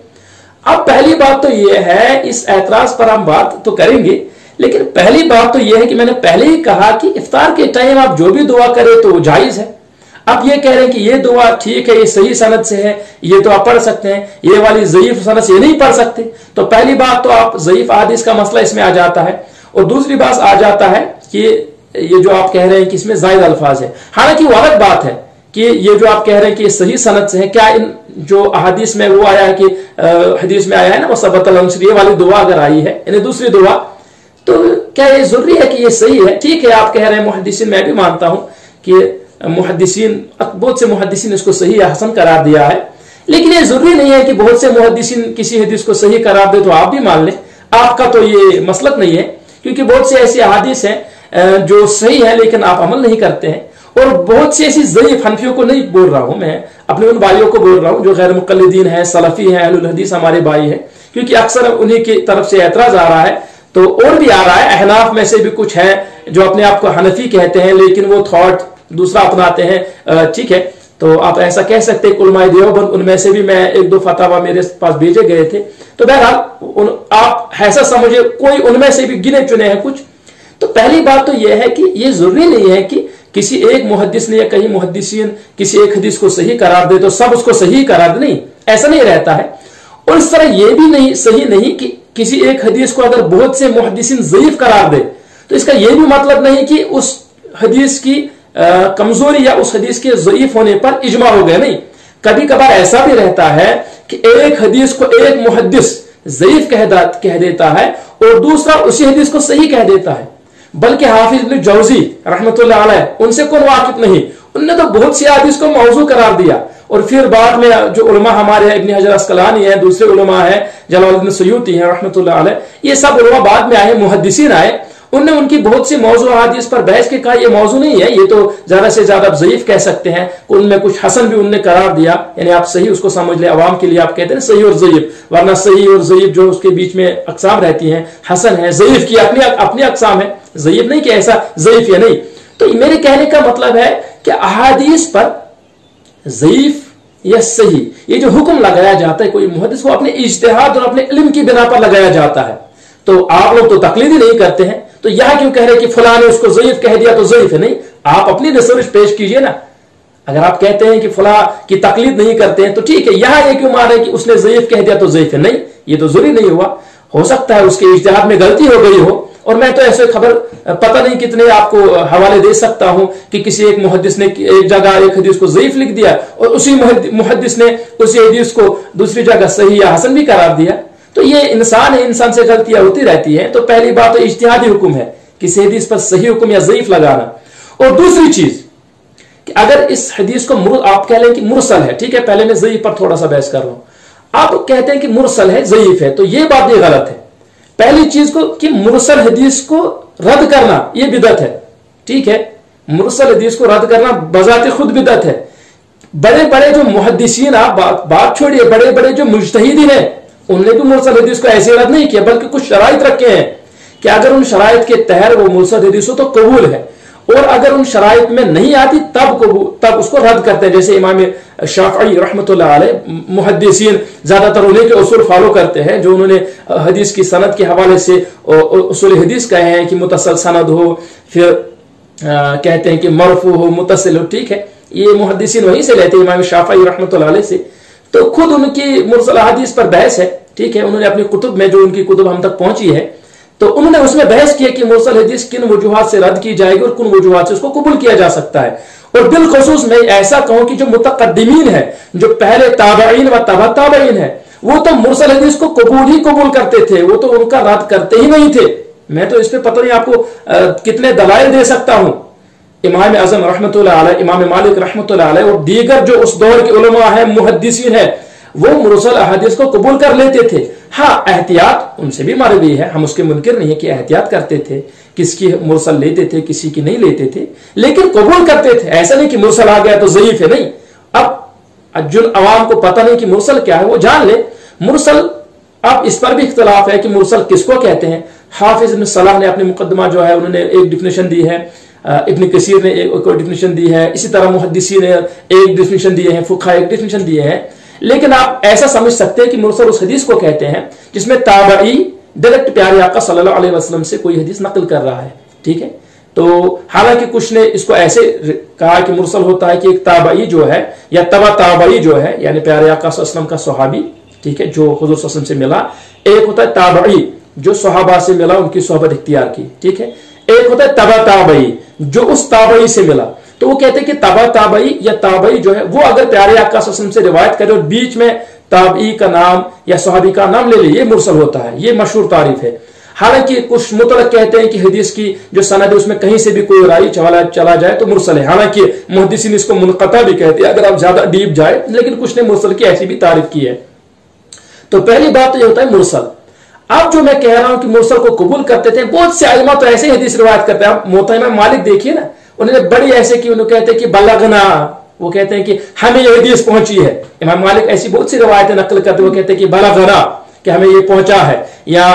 अब पहली बात तो ये है, इस एतराज पर हम बात तो करेंगे, लेकिन पहली बात तो ये है कि मैंने पहले ही कहा कि इफ्तार के टाइम आप जो भी दुआ करें तो जायज है। आप ये कह रहे हैं कि ये दुआ ठीक है, ये सही सनद से है, ये तो आप पढ़ सकते हैं, ये वाली ज़ईफ सनद से ये नहीं पढ़ सकते, तो पहली बात तो आप ज़ईफ हदीस का मसला इसमें आ जाता है। और दूसरी बात आ जाता है कि ये जो आप कह रहे हैं कि इसमें ज़ायद अल्फाज है, हालांकि वो अलग बात है कि ये जो आप कह रहे हैं कि सही सनद से है, क्या इन जो अहादीस में वो आया है कि हदीस में आया है ना, वो सबतल अंशर, ये वाली दुआ अगर आई है यानी दूसरी दुआ, तो क्या ये जरूरी है कि ये सही है? ठीक है, आप कह रहे हैं मुहद्दिसीन, मैं भी मानता हूं कि मुहद्दिसीन, बहुत से मुहद्दिसीन इसको सही या हसन करार दिया है, लेकिन ये जरूरी नहीं है कि बहुत से मुहद्दिसीन किसी हदीस को सही करार दे तो आप भी मान लें। आपका तो ये मसलक नहीं है, क्योंकि बहुत से ऐसी अहादीस हैं जो सही है लेकिन आप अमल नहीं करते हैं, और बहुत सी ऐसी ज़ईफ, हनफियों को नहीं बोल रहा हूं मैं, अपने उन भाइयों को बोल रहा हूं जो गैर मुक़ल्लिदीन है, सलफी है, अहलुल हदीस हमारे भाई है, क्योंकि अक्सर उन्हीं की तरफ से एतराज आ रहा है, तो और भी आ रहा है। अहनाफ में से भी कुछ है जो अपने आप को हनफी कहते हैं लेकिन वो थॉट दूसरा अपनाते हैं। ठीक है, तो आप ऐसा कह सकते हैं। उलमाए देवबंद, उनमें से भी मैं एक दो फतवा मेरे पास भेजे गए थे, तो बहरहाल आप ऐसा समझे कोई उनमें से भी गिने चुने हैं कुछ। तो पहली बात तो यह है कि ये जरूरी नहीं है कि किसी एक मुहद्दिस ने या कहीं मुहद्दिसीन किसी एक हदीस को सही करार दे तो सब उसको सही करार दे, नहीं, ऐसा नहीं रहता है। और इस तरह यह भी नहीं सही नहीं कि किसी एक हदीस को अगर बहुत से मुहद्दिसीन ज़ईफ करार दे तो इसका यह भी मतलब नहीं कि उस हदीस की कमजोरी या उस हदीस के ज़ईफ होने पर इजमा हो गया। नहीं, कभी कभार ऐसा भी रहता है कि एक हदीस को एक मुहद्दिस ज़ईफ कह देता है और दूसरा उसी हदीस को सही कह देता है। बल्कि हाफिज इब्न जौजी रहमतुल्लाह अलैह, उनसे कौन वाकिफ नहीं, उनने तो बहुत सी हदीस को मौजू करार दिया। और फिर बाद में जो उलमा हमारे इब्न हजर अस्कलानी है, दूसरे उलमा है जलालुद्दीन सयूती है रहमतुल्लाह अलैह, ये सब उलमा बाद में आए, मुहद्दिसीन आए, उनने उनकी बहुत सी मौजू हदीस पर बहस के कहा ये मौजू नहीं है, ये तो ज्यादा से ज्यादा ज़ईफ कह सकते हैं। उनमें कुछ हसन भी उनने करार दिया, यानी आप सही उसको समझ ले, अवाम के लिए आप कहते हैं सही और ज़ईफ, वरना सही और ज़ईफ जो उसके बीच में अक़साम रहती हैं, हसन है, ज़ईफ की अपनी अक़साम है, ज़ईफ नहीं कि ऐसा ज़ईफ या नहीं। तो मेरे कहने का मतलब है कि अहादीस पर ज़ईफ या सही ये जो हुक्म लगाया जाता है कोई मुहद्दिस को अपने इज्तिहाद और अपने इल्म की बिना पर लगाया जाता है, तो आप लोग तो तकलीद ही नहीं करते हैं, तो यह क्यों कह रहे कि फलां ने उसको ज़ईफ कह दिया तो ज़ईफ है? नहीं, आप अपनी रिसर्च पेश कीजिए ना। अगर आप कहते हैं कि फलां की तकलीद नहीं करते हैं तो ठीक है, यहां ये क्यों मान रहे कि उसने ज़ईफ कह दिया तो ज़ईफ है? नहीं, ये तो जरूरी नहीं हुआ, हो सकता है उसके इज्तिहाद में गलती हो गई हो। और मैं तो ऐसे खबर पता नहीं कितने आपको हवाले दे सकता हूं कि किसी एक मुहद्दिस ने एक जगह एक हदीस को ज़ईफ लिख दिया और उसी मुहद्दिस ने उसी हदीस को दूसरी जगह सही या हसन भी करार दिया। तो ये इंसान है, इंसान से गलतियां होती रहती हैं। तो पहली बात तो इज्तिहादी हुक्म है किसी हदीस पर सही हुक्म या ज़ईफ लगाना। और दूसरी चीज कि अगर इस हदीस को आप कह लें कि मुरसल है, ठीक है, पहले मैं ज़ईफ पर थोड़ा सा बहस कर रहा हूं, आप कहते हैं कि मुरसल है, ज़ईफ है, तो ये बात ये गलत है। पहली चीज को कि मुरसल हदीस को रद्द करना यह बिदअत है, ठीक है, मुरसल हदीस को रद्द करना बजाते खुद बिदअत है। बड़े बड़े जो मुहद्दिसीन, आप बात छोड़िए, बड़े बड़े जो मुज्तहिदीन हैं उन्होंने भी मुरसल हदीस को ऐसे रद्द नहीं किया, बल्कि कुछ शराइत रखे हैं कि अगर उन शराइत के तहत वो मुरसल हदीस हो तो कबूल है, और अगर उन शराइत में नहीं आती तब उसको रद्द करते हैं। जैसे इमाम शाफ़ई रहमतुल्लाह अलैह, मुहद्दिसीन ज्यादातर उन्हीं के उसूल फॉलो करते हैं जो उन्होंने हदीस की सनद के हवाले से उसूल हदीस कहे हैं कि मुतसल सनद हो, फिर कहते हैं कि मरफू हो, मुतसिल हो, ठीक है, ये मुहद्दिसीन वहीं से लेते हैं इमाम शाफ़ई रहमतुल्लाह अलैह से। तो खुद उनकी मुरसल हदीस पर बहस है, ठीक है, उन्होंने अपनी कुतुब में, जो उनकी कुतुब हम तक पहुंची है, तो उन्होंने उसमें बहस किया कि मुरसल हदीस किन वजूहात से रद्द की जाएगी और किन वजूहात से उसको कबूल किया जा सकता है। और बिलखुसूस मैं ऐसा कहूं कि जो मुतकद्दिमीन है, जो पहले ताबईन व तबा ताबईन है, वो तो मुरसल हदीस को कबूल करते थे, वो तो उनका रद्द करते ही नहीं थे। मैं तो इस पे पता नहीं आपको कितने दलाइल दे सकता हूं। इमाम आज़म रहमतुल्लाह अलैह, इमाम मालिक रहमतुल्लाह अलैह और दीगर जो उस दौर के उलमा है, मुहद्दिसीन है, वो मुरसल अहादीस को कबूल कर लेते थे। हाँ, एहतियात उनसे भी मरवी है, हम उसके मुनकिर नहीं है कि एहतियात करते थे, किसकी मुरसल लेते थे, किसी की नहीं लेते थे, लेकिन कबूल करते थे। ऐसा नहीं कि मुरसल आ गया तो ज़ईफ है, नहीं। अब जो अवाम को पता नहीं कि मुरसल क्या है वो जान ले। मुरसल, अब इस पर भी इख्तलाफ है कि मुरसल किसको कहते हैं। हाफिज इब्न सलाह ने अपने मुकदमा जो है उन्होंने एक डिफिनेशन दी है, इब्न कसीर ने एक डेफिनेशन दी है, इसी तरह मुहद्दिसीन ने एक डेफिनेशन दिए हैं, फुक़हा एक डेफिनेशन दिए हैं। लेकिन आप ऐसा समझ सकते हैं कि मुरसल उस हदीस को कहते हैं जिसमें ताबई डायरेक्ट प्यारे आका सल्लल्लाहु अलैहि वसल्लम से कोई हदीस नकल कर रहा है, ठीक है। तो हालांकि कुछ ने इसको ऐसे कहा कि मुरसल होता है कि एक ताबई जो है या तबा ताबई जो है, यानी प्यारे आका सल्लल्लाहु अलैहि वसल्लम का सहाबी, ठीक है, जो हुजूर सल्लल्लाहु अलैहि वसल्लम से मिला। एक होता है ताबई जो सहाबा से मिला, उनकी सोहबत इख्तियार की, ठीक है। एक होता है तबा ताबई जो उस ताबई से मिला। तो वो कहते हैं कि तबा ताबई या ताबई जो है वो अगर प्यारे आका सल्लल्लाहु अलैहि वसल्लम से रिवायत करे और बीच में ताबई का नाम या सहाबी का नाम ले ले, ये मुरसल होता है, ये मशहूर तारीफ है। हालांकि कुछ मुतलक कहते हैं कि हदीस की जो सनद है उसमें कहीं से भी कोई रावी चला जाए तो मुरसल है। हालांकि मुहद्दिसीन इसको मुनक़ता भी कहते हैं अगर आप ज्यादा डीप जाए, लेकिन कुछ ने मुरसल की ऐसी भी तारीफ की है। तो पहली बात तो ये होता है मुरसल। अब जो मैं कह रहा हूं कि मुरसल को कबूल करते थे बहुत से आइमा, तो ऐसे ही हदीस रिवायत करते हैं। आप मोता इमाम मालिक देखिए ना, उन्होंने बड़ी ऐसे की, उन्होंने कहते हैं कि बलगना, वो कहते हैं कि हमें ये हदीस पहुंची है। इमाम मालिक ऐसी बहुत सी रवायतें नकल करते, वो कहते हैं कि बलगना, कि हमें ये पहुंचा है। या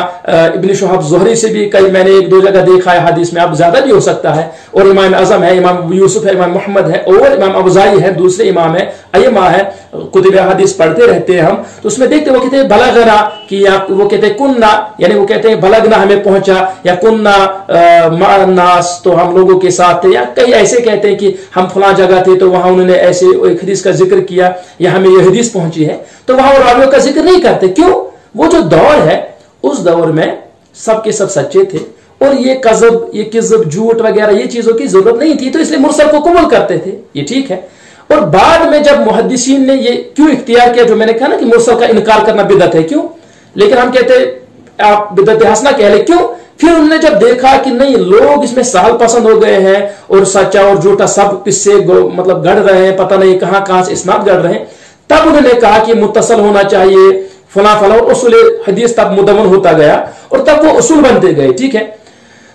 इब्न शिहाब ज़ुहरी से भी कई मैंने एक दो जगह देखा है हदीस में, अब ज्यादा भी हो सकता है। और इमाम आजम है, इमाम यूसुफ है, इमाम मोहम्मद है, और इमाम अबुजाई है, दूसरे इमाम है, अय्यमा है, कुतुब हदीस पढ़ते रहते हैं हम, तो उसमें देखते वो कहते हैं बलगना, कि या वो कहते हैं कुन्ना, यानी वो कहते हैं बलगना हमें पहुंचा, या कुन्ना नास, तो हम लोगों के साथ थे, या कई ऐसे कहते हैं कि हम फला जगह थे तो वहां उन्होंने ऐसे एक हदीस का जिक्र किया या हमें ये हदीस पहुंची है। तो वहां वो रावियों का जिक्र नहीं करते, क्यों? वो जो दौर है उस दौर में सबके सब सच्चे थे और ये कज़ब, ये किज़ब, झूठ वगैरह ये चीजों की जरूरत नहीं थी, तो इसलिए मुरसल को कबूल करते थे, ये ठीक है। और बाद में जब मुहद्दिसीन ने ये क्यों इख्तियार किया, जो मैंने कहा ना कि मुरसल का इनकार करना बिदअत है, क्यों? लेकिन हम कहते हैं आप बिदअत हसना कह ले, क्यों? फिर उन्होंने जब देखा कि नहीं लोग इसमें सहल पसंद हो गए हैं और सच्चा और झूठा सब किस्से मतलब गढ़ रहे हैं, पता नहीं कहां कहां से इस्नाद गढ़ रहे हैं, तब उन्होंने कहा कि मुत्तसल होना चाहिए फला फला, और उसूल हदीस तब मुदवन होता गया और तब वो उसूल बनते गए, ठीक है।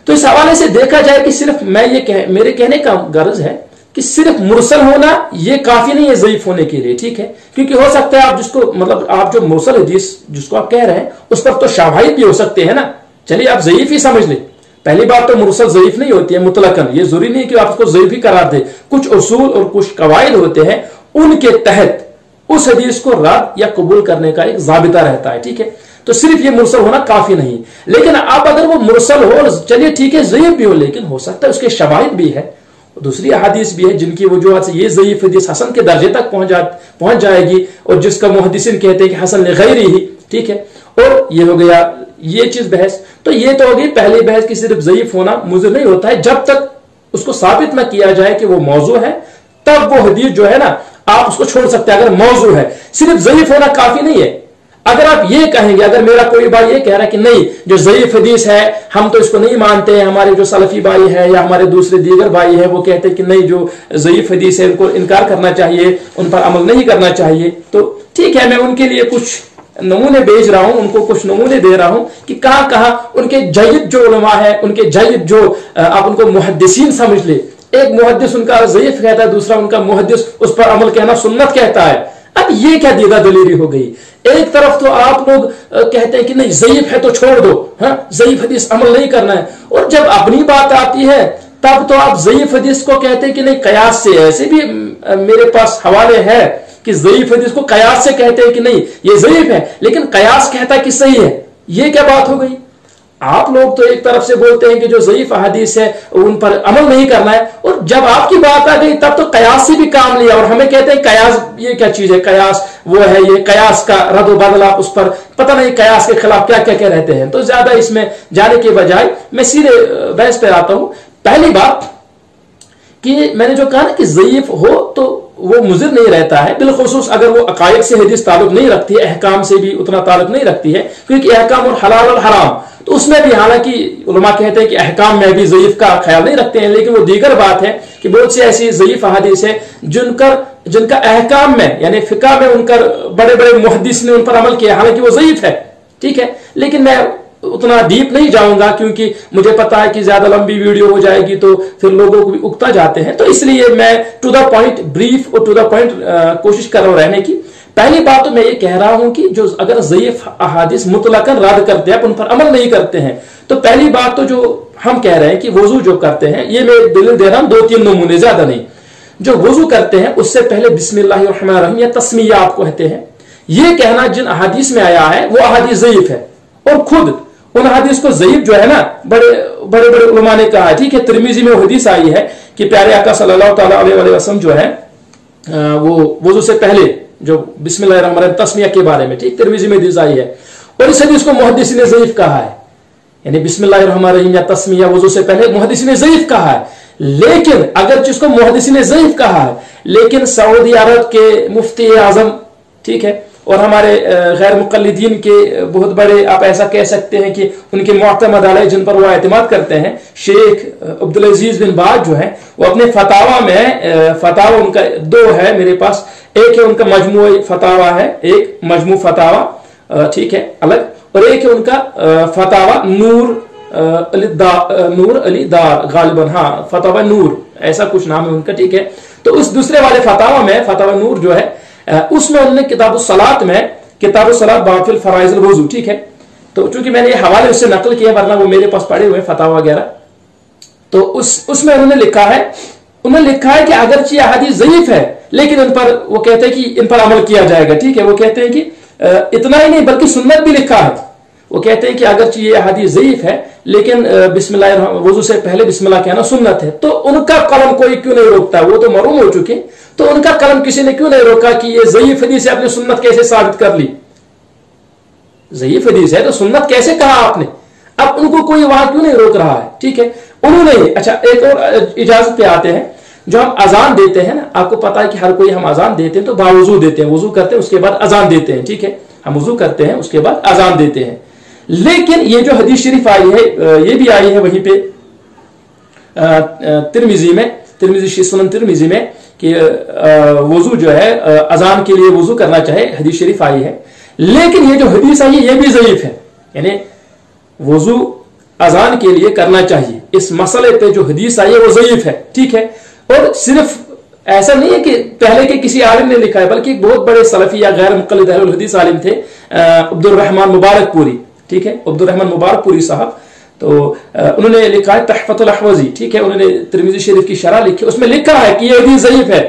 तो इस हवाले से देखा जाए कि सिर्फ मेरे कहने का गर्ज है कि सिर्फ मुरसल होना ये काफी नहीं है ज़ईफ होने के लिए, ठीक है। क्योंकि हो सकता है आप जिसको मतलब आप जो मुरसल हदीस जिसको आप कह रहे हैं उस पर तो शावाहिद भी हो सकते हैं ना, चलिए आप ज़ईफ ही समझ लें। पहली बात तो मुरसल ज़ईफ नहीं होती है मुतलकन, ये जरूरी नहीं कि आप उसको ज़ईफ ही करार दे। कुछ उसूल और कुछ कवायद होते हैं, उनके तहत उस हदीस को रद्द या कबूल करने का एक ज़ाबिता रहता है, ठीक है। तो सिर्फ ये मुरसल होना काफी नहीं, लेकिन आप अगर वो मुरसल हो, चलिए ठीक है ज़ईफ भी हो, लेकिन हो सकता है उसके शवाहिद भी है, दूसरी अहादीस भी है जिनकी वजूहत से ये ज़ईफ हदीस हसन के दर्जे तक पहुंच जाएगी, और जिसका मुहद्दिसीन कहते हैं कि हसन लिगैरी ही, ठीक है। और ये हो गया ये चीज बहस। तो ये तो हो गई पहली बहस कि सिर्फ ज़ईफ होना मुज़र नहीं होता है, जब तक उसको साबित ना किया जाए कि वो मौजू है, तब वो हदीस जो है ना आप उसको छोड़ सकते हैं। अगर मौजू है, सिर्फ ज़ईफ होना काफी नहीं है। अगर आप ये कहेंगे, अगर मेरा कोई भाई ये कह रहा है कि नहीं जो ज़ईफ हदीस है हम तो इसको नहीं मानते हैं, हमारे जो सलफी भाई है या हमारे दूसरे दीगर भाई है वो कहते हैं कि नहीं जो ज़ईफ हदीस है उनको इनकार करना चाहिए, उन पर अमल नहीं करना चाहिए, तो ठीक है, मैं उनके लिए कुछ नमूने भेज रहा हूं, उनको कुछ नमूने दे रहा हूं कि कहां कहां उनके जय्यद जो उलमा है, उनके जय्यद जो आप उनको मुहद्दिसीन समझ ले, एक मुहद्दिस उनका ज़ईफ कहता है, दूसरा उनका मुहद्दिस उस पर अमल कहना सुन्नत कहता है। अब ये क्या दीदा दलीरी हो गई? एक तरफ तो आप लोग कहते हैं कि नहीं ज़ईफ है तो छोड़ दो, हाँ ज़ईफ हदीस अमल नहीं करना है, और जब अपनी बात आती है तब तो आप ज़ईफ हदीस को कहते हैं कि नहीं कयास से। ऐसे भी मेरे पास हवाले है कि ज़ईफ हदीस को कयास से कहते हैं कि नहीं ये ज़ईफ है, लेकिन कयास कहता है कि सही है। ये क्या बात हो गई? आप लोग तो एक तरफ से बोलते हैं कि जो ज़ईफ हदीस है उन पर अमल नहीं करना है, और जब आपकी बात आ गई तब तो कयास से भी काम लिया और हमें कहते हैं कयास ये क्या चीज है, कयास वो है, ये कयास का रद्द बदल आप उस पर पता नहीं कयास के खिलाफ क्या क्या क्या रहते हैं। तो ज्यादा इसमें जाने के बजाय मैं सीधे बहस पे आता हूं। पहली बात कि मैंने जो कहा ना कि ज़ईफ हो तो वो मुज़िर नहीं रहता है, बिलखुसूस अगर वो अकायद से हदीस ताल्लुक नहीं रखती है, अहकाम से भी उतना ताल्लुक नहीं रखती है, क्योंकि अहकाम और हलाल और हराम तो उसमें भी हालांकि उलमा कहते हैं कि अहकाम में भी ज़ईफ का ख्याल नहीं रखते हैं, लेकिन वो दीगर बात है कि बहुत सी ऐसी ज़ईफ हदीस है जिनका अहकाम में यानी फिका में उनका बड़े बड़े मुहद्दिस ने उन पर अमल किया, हालांकि वो ज़ईफ है, ठीक है। लेकिन मैं उतना डीप नहीं जाऊंगा क्योंकि मुझे पता है कि ज्यादा लंबी वीडियो हो जाएगी तो फिर लोगों को भी उकता जाते हैं, तो इसलिए मैं टू द पॉइंट ब्रीफ और टू द पॉइंट कोशिश कर रहा हूं रहने की। पहली बात तो मैं ये कह रहा हूं कि जो अगर ज़ईफ अहादीस मुतलकन रद्द करते हैं, उन पर अमल नहीं करते हैं, तो पहली बात तो जो हम कह रहे हैं कि वजू जो करते हैं, ये मैं दलील दे रहा हूं 2-3 नमूने, ज्यादा नहीं, जो वजू करते हैं उससे पहले बिस्मिल्लाहिर्रहमानिर्रहीम या तस्मिया आप कहते हैं, ये कहना जिन अहादीस में आया है वो अहादीस ज़ईफ है। और खुद उन हदीस को ज़ईफ जो है ना बड़े बड़े उलमा ने कहा है, ठीक है। तिरमिजी में वो हदीस आई है कि प्यारे आका सल्लल्लाहु ताला अलैहि वसल्लम जो है वो वजू से पहले जो बिस्मिल्लाहिर्रहमानिर्रहीम तस्मिया के बारे में, ठीक, तिरमिजी में हदीस आई है, और इस हदीस को मुहद्दिसीन ने ज़ईफ कहा है, यानी बिस्मिल्लाहिर्रहमानिर्रहीम या तस्मिया वजू से पहले मुहद्दिसीन ने ज़ईफ कहा है। लेकिन अगर जिसको मुहद्दिसीन ने ज़ईफ कहा है, लेकिन सऊदी अरब के मुफ्ती आजम, ठीक है, और हमारे गैर मुक़ल्लिदीन के बहुत बड़े, आप ऐसा कह सकते हैं कि उनके मुअतमद अलैह जिन पर वो एतमाद करते हैं, शेख अब्दुल अजीज बिन बाज जो है, वो अपने फतावा में, फतावा उनका 2 है मेरे पास, एक है उनका मजमू फतावा है, एक मजमू फतावा, ठीक है, अलग, और एक है उनका फतावा नूर अली दार गालिबन, हाँ फतावा नूर ऐसा कुछ नाम है उनका, ठीक है। तो उस दूसरे वाले फतावा में, फतावा नूर जो है, उसमें उन्होंने किताबुस सलात में, किताबुस सलात बाफिल फराइज़ुल वुज़ू, ठीक है, तो चूंकि मैंने ये हवाले उससे नकल किया वरना वो मेरे पास पड़े हुए फतावा वगैरह, तो उसमें उन्होंने लिखा है कि अगरचे ये हदीस ज़ईफ है, लेकिन इन पर वो कहते हैं कि इन पर अमल किया जाएगा, ठीक है। वो कहते हैं कि इतना ही नहीं बल्कि सुन्नत भी लिखा है। वो कहते हैं कि अगरचे ये हदीस ज़ईफ है, लेकिन बिस्मिल्लाह वजू से पहले बिस्मिल्लाह कहना सुन्नत है। तो उनका कलम कोई क्यों नहीं रोकता, वो तो मरूम हो चुके, तो उनका कलम किसी ने क्यों नहीं रोका कि ये ज़ईफ हदीस है, आपने सुन्नत कैसे साबित कर ली? ज़ईफ हदीस है तो सुन्नत कैसे कहा आपने? अब उनको कोई वहां क्यों नहीं रोक रहा है, ठीक है। उन्होंने, अच्छा एक और इजाजत पे आते हैं, जो हम अजान देते हैं ना, आपको पता है कि हर कोई हम अजान देते हैं तो बावजू देते हैं, वजू करते हैं उसके बाद अजान देते हैं, ठीक है, हम वजू करते हैं उसके बाद अजान देते हैं। लेकिन ये जो हदीस शरीफ आई है, ये भी आई है वहीं पे तिरमिजी में, तिरमिजी सुनन तिरमिजी में, कि वजू जो है अजान के लिए वजू करना चाहे, हदीस शरीफ आई है। लेकिन ये जो हदीस आई है ये भी ज़ईफ है, यानी वजू अजान के लिए करना चाहिए, इस मसले पे जो हदीस आई है वो ज़ईफ है, ठीक है। और सिर्फ ऐसा नहीं है कि पहले के किसी आलिम ने लिखा है, बल्कि एक बहुत बड़े सलफी या गैर मुक़ल्लिद अहलुल हदीस आलिम थे, अब्दुल रहमान मुबारकपुरी, ठीक है, अब्दुल रहमान मुबारकपुरी साहब, तो उन्होंने लिखा है तहफ़तुल अहवज़ी, ठीक है, उन्होंने तिरमिज़ी शरीफ की शरह लिखी, उसमें लिखा है कि ये हदीस ज़ईफ है।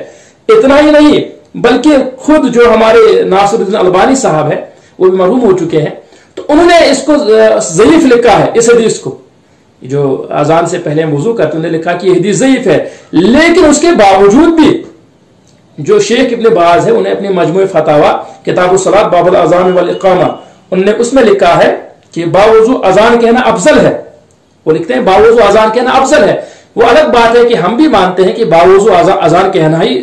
इतना ही नहीं बल्कि खुद जो हमारे नासिरुद्दीन अलबानी साहब है, वो भी मरहूम हो चुके हैं, तो उन्होंने इसको ज़ईफ लिखा है, इस हदीस को, जो अजान से पहले हम वजू करते, उन्होंने लिखा कि यह हदीस ज़ईफ है। लेकिन उसके बावजूद भी जो शेख इब्न बाज है, उन्हें अपने मजमू फतावा किताबुस सलात बाबुल अज़ान वल इक़ामा, उन्होंने उसमें लिखा है कि बावजू अजान कहना अफजल है। वो लिखते हैं बावजू अजान कहना अफजल है। वो अलग बात है कि हम भी मानते हैं कि बावजू अजान कहना ही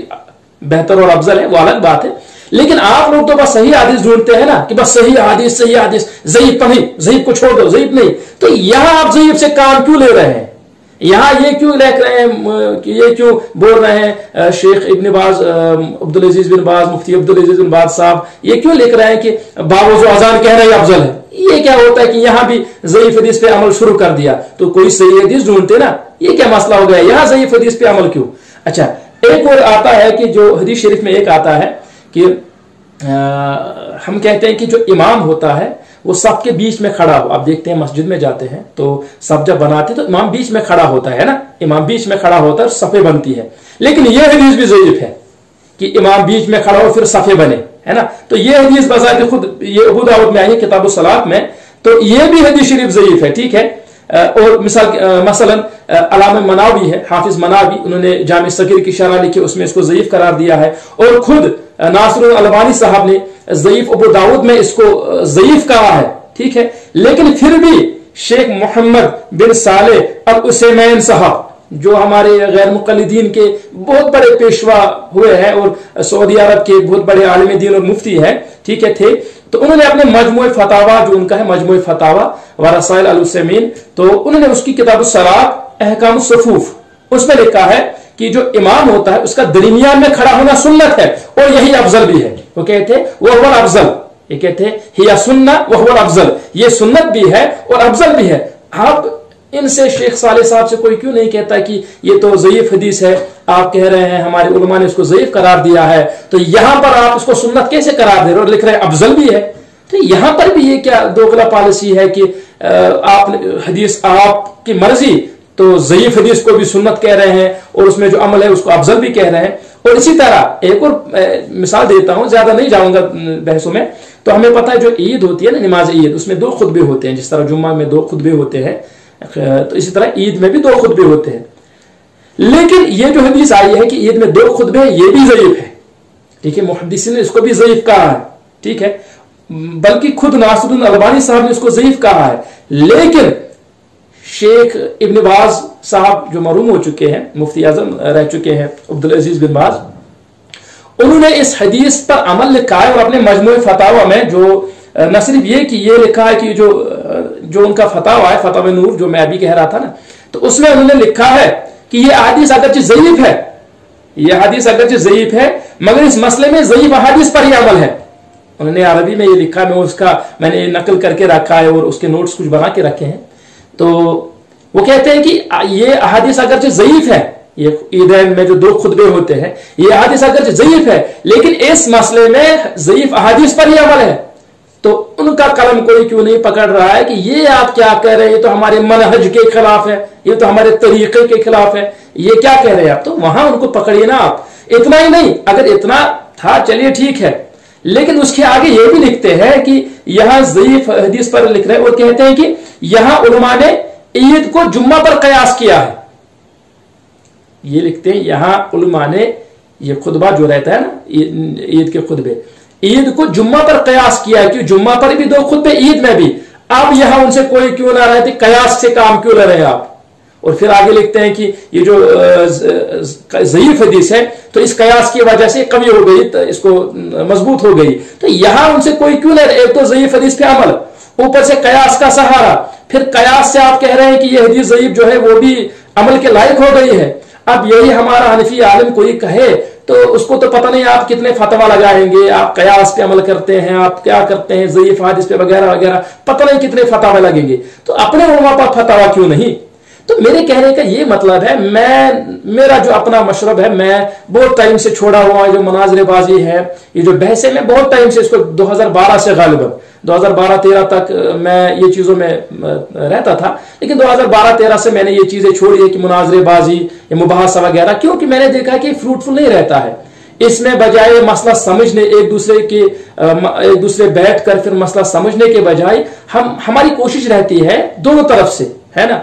बेहतर और अफजल है, वो अलग बात है। लेकिन आप लोग तो बस सही हदीस ढूंढते हैं ना, कि बस सही हदीस, ज़ईफ नहीं, ज़ईफ को छोड़ दो, ज़ईफ नहीं। तो यहां आप ज़ईफ से काम क्यों ले रहे हैं? यहां ये क्यों लिख रहे हैं, ये क्यों बोल रहे हैं शेख इब्न बाज, अब्दुल अजीज बिन बाज, मुफ्ती अब्दुल अजीज बिन बाज साहब ये क्यों लिख रहे हैं कि बावजू अजान कहना ही अफजल है? ये क्या होता है कि यहां भी ज़ईफ हदीस पे अमल शुरू कर दिया, तो कोई सही हदीस ढूंढते ना, ये क्या मसला हो गया, यहां ज़ईफ हदीस पे अमल क्यों? अच्छा, एक और आता है कि जो हदीस शरीफ में एक आता है कि हम कहते हैं कि जो इमाम होता है वो सब के बीच में खड़ा हो। आप देखते हैं मस्जिद में जाते हैं तो सब जब बनाते हैं तो इमाम बीच में खड़ा होता है ना, इमाम बीच में खड़ा होता है और सफ़े बनती है। लेकिन यह हदीस भी ज़ईफ है कि इमाम बीच में खड़ा हो फिर सफ़े बने, है ना। तो यह हदीस बज़ाहिर खुद ये अबू दाऊद में आई है किताबुस सलात में, तो यह भी हदीस शरीफ ज़ईफ है, ठीक है। और मसलन अलामा मनावी है, हाफिज मनावी, उन्होंने जामे सगीर की शरह लिखी, उसमें इसको ज़ईफ करार दिया है। और खुद नासिरुद्दीन अलबानी साहब ने ज़ईफ अबू दाऊद में इसको ज़ईफ कहा है, ठीक है। लेकिन फिर भी शेख मोहम्मद बिन सालेह अल उसैमीन साहब, जो हमारे गैर मुक़ल्लिदीन के बहुत बड़े पेशवा हुए हैं और सऊदी अरब के बहुत बड़े आलिम दीन और मुफ्ती हैं, ठीक है, थे, तो उन्होंने अपने मजमू फतावा, जो उनका है मजमू फतावा व रसाइल अल उसैमीन, तो उन्होंने उसकी किताबुस सलात अहकामुस सफूफ, उसमें लिखा है कि जो इमाम होता है उसका दरमियान में खड़ा होना सुन्नत है और यही अफजल भी है। वो कहते वह हुवल अफजल, ये कहते हिया सुन्ना वह हुवल अफजल, ये सुन्नत भी है और अफजल भी है। आप इनसे शेख सालेह साहब से कोई क्यों नहीं कहता कि ये तो ज़ईफ हदीस है, आप कह रहे हैं हमारे उलमा ने इसको ज़ईफ करार दिया है, तो यहां पर आप इसको सुन्नत कैसे करार दे रहे हो और लिख रहे हैं अफजल भी है? तो यहां पर भी ये क्या दोगला पॉलिसी है कि آپ حدیث آپ کی مرضی تو ضعیف حدیث کو بھی سنت کہہ رہے ہیں اور اس میں جو عمل ہے اس کو افضل بھی کہہ رہے ہیں. اور اسی طرح ایک اور مثال دیتا ہوں, زیادہ نہیں جاؤں گا بحثوں میں. تو ہمیں پتا ہے جو عید ہوتی ہے نا, نماز عید, اس میں 2 خطبے ہوتے ہیں. جس طرح جمعہ میں 2 خطبے ہوتے ہیں تو اسی طرح عید میں بھی 2 خطبے ہوتے ہیں. لیکن یہ جو حدیث آئی ہے کہ عید میں 2 خطبے ہیں, یہ بھی ضعیف ہے. ٹھیک ہے, محدثین نے اس کو بھی ضعیف کہا ہے. ٹھیک ہے, بلکہ خود ناصر الدین البانی صاحب نے اس کو ضعیف کہا ہے. لیکن شیخ ابن باز صاحب جو مرحوم ہو چکے ہیں, مفتی اعظم رہ چکے ہیں عبدالعزیز بن باز, انہوں نے اس حدیث پر عمل لکھا ہے. اور اپنے مجموع فتاوی میں جو نہ صرف یہ کہ یہ لکھا ہے کہ جو ان کا فتاوی ہے, فتاوی نور, جو میں ابھی کہہ رہا تھا نا, تو اس میں انہوں نے لکھا ہے کہ یہ حدیث اگرچہ ضعیف ہے, یہ حدیث اگرچہ ضعیف ہے, مگر اس مسئلے میں ضعیف حدیث پر ہی عمل ہے. انہوں نے عربی میں یہ لکھا ہے, میں نے نقل کر کے رکھا ہے اور اس کے نوٹس کچھ بنا کے رکھے ہیں. تو وہ کہتے ہیں کہ یہ احادیث اگرچہ ضعیف ہے, یہ عیدین میں جو 2 خطبے ہوتے ہیں, یہ احادیث اگرچہ ضعیف ہے, لیکن اس مسئلے میں ضعیف احادیث پر ہی عمل ہے. تو ان کا قلم کوئی کیوں نہیں پکڑ رہا ہے کہ یہ آپ کیا کہہ رہے ہیں, یہ تو ہمارے منہج کے خلاف ہے, یہ تو ہمارے طریقے کے خلاف ہے, یہ کیا کہہ رہے ہیں آپ. تو وہاں ان کو پکڑیے نا آپ. اتنا ہی نہیں, اگر اتنا تھا چلیے ٹھیک ہے, لیکن اس کے آگے یہ بھی لکھتے ہیں کہ یہاں ضعیف حدیث پر لکھ رہے ہیں اور کہتے ہیں کہ یہاں علماء نے عید کو جمعہ پر قیاس کیا ہے. یہ لکھتے ہیں یہاں علماء نے یہ خطبہ جو رہتا ہے نا عید کے خطبے, عید کو جمعہ پر قیاس کیا ہے کہ جمعہ پر بھی 2 خطبے, عید میں بھی. اب یہاں ان سے کوئی کیوں نہ رہے تھے, قیاس سے کام کیوں لے رہے ہیں آپ. اور پھر آگے لکھتے ہیں کہ یہ جو ضعیف حدیث ہے تو اس قیاس کی وجہ سے قوی ہو گئی, اس کو مضبوط ہو گئی. تو یہاں ان سے کوئی کیوں لے رہے, ایک تو ضعیف حدیث پہ عمل, اوپر سے قیاس کا سہارا, پھر قیاس سے آپ کہہ رہے ہیں کہ یہ حدیث ضعیف جو ہے وہ بھی عمل کے لائق ہو گئی ہے. اب یہی ہمارا حنفی عالم کوئی کہے تو اس کو تو پتہ نہیں آپ کتنے فتوا لگائیں گے, آپ قیاس پہ عمل کرتے ہیں, آپ کیا کرتے ہیں, ضعیف حدیث پہ وغیرہ وغیرہ, پتہ نہیں کتنے فتوا لگیں گے. تو اپنے علماء پر فتوا کیوں نہیں. تو میرے کہنے کا یہ مطلب ہے, میرا جو اپنا مشرب ہے, میں بہت ٹائم سے چھوڑا ہوا جو مناظرے بازی ہے, یہ جو بحث ہے, میں بہت ٹائم سے اس کو 2012 سے غالباً 2012-13 تک میں یہ چیزوں میں رہتا تھا, لیکن 2012-13 سے میں نے یہ چیزیں چھوڑی ہے کہ مناظرے بازی یا مباحثہ وغیرہ, کیونکہ میں نے دیکھا کہ فروٹفل نہیں رہتا ہے. اس میں بجائے مسئلہ سمجھنے, ایک دوسرے بیٹھ کر پھر مسئلہ سمجھنے کے بجائے ہماری کوشش رہتی ہے دونوں طرف سے, ہے نا,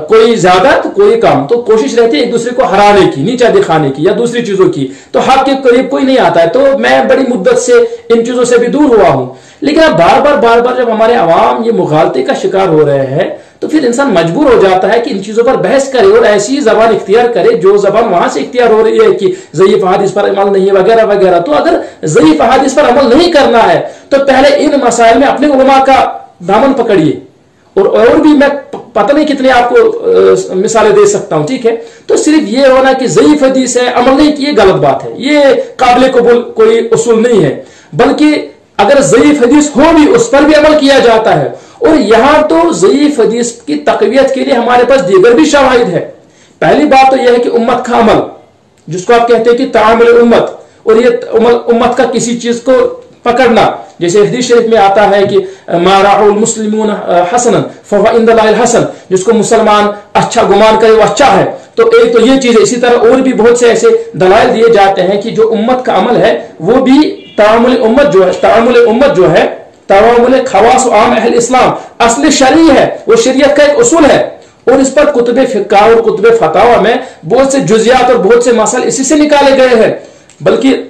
کوئی زیادہ تو کوئی کم, تو کوشش رہتی ہے ایک دوسرے کو ہرانے کی, نیچا دکھانے کی یا دوسری چیزوں کی. تو حق کے قریب کوئی نہیں آتا ہے. تو میں بڑی مدت سے ان چیزوں سے بھی دور ہوا ہوں. لیکن اب بار بار جب ہمارے عوام یہ مغالطے کا شکار ہو رہے ہیں تو پھر انسان مجبور ہو جاتا ہے کہ ان چیزوں پر بحث کرے اور ایسی زبان اختیار کرے جو زبان وہاں سے اختیار ہو رہی ہے کہ ضعیف حدیث پر عمل نہیں وغیرہ وغیرہ. تو اگر ضعیف حدیث پر عمل نہیں کرنا ہے تو پہلے ان مسائل میں اپنے علماء کا دامن پکڑیے. اور بھی میں پتہ نہیں کتنے آپ کو مثالیں دے سکتا ہوں. ٹھیک ہے, تو صرف یہ ہونا کہ ضعیف حدیث ہے عمل نہیں کی, یہ غلط بات ہے, یہ قابل قبول کوئی اصول نہیں ہے. بلکہ اگر ضعیف حدیث ہو بھی اس پر بھی عمل کیا جاتا ہے. اور یہاں تو ضعیف حدیث کی تقویت کے لیے ہمارے پاس دیگر بھی شواہد ہے. پہلی بات تو یہ ہے کہ امت کا عمل, جس کو آپ کہتے ہیں کہ تعامل امت, اور یہ امت کا کسی چیز کو پکڑنا, جیسے حدیث شریف میں آتا ہے کہ ما رأى المسلمون حسنا فهو عند الله الحسن, جس کو مسلمان اچھا گمان کرے وہ اچھا ہے. تو ایک تو یہ چیز ہے. اسی طرح اور بھی بہت سے ایسے دلائل دیے جاتے ہیں کہ جو امت کا عمل ہے وہ بھی تعامل امت جو ہے تعامل خواص و عام اہل اسلام اصل شرعی ہے, وہ شریعت کا ایک اصول ہے. اور اس پر کتب فقہ اور کتب فتاوی میں بہت سے جزیات اور بہت سے مسائل اسی سے نکالے گئے ہیں. بلکہ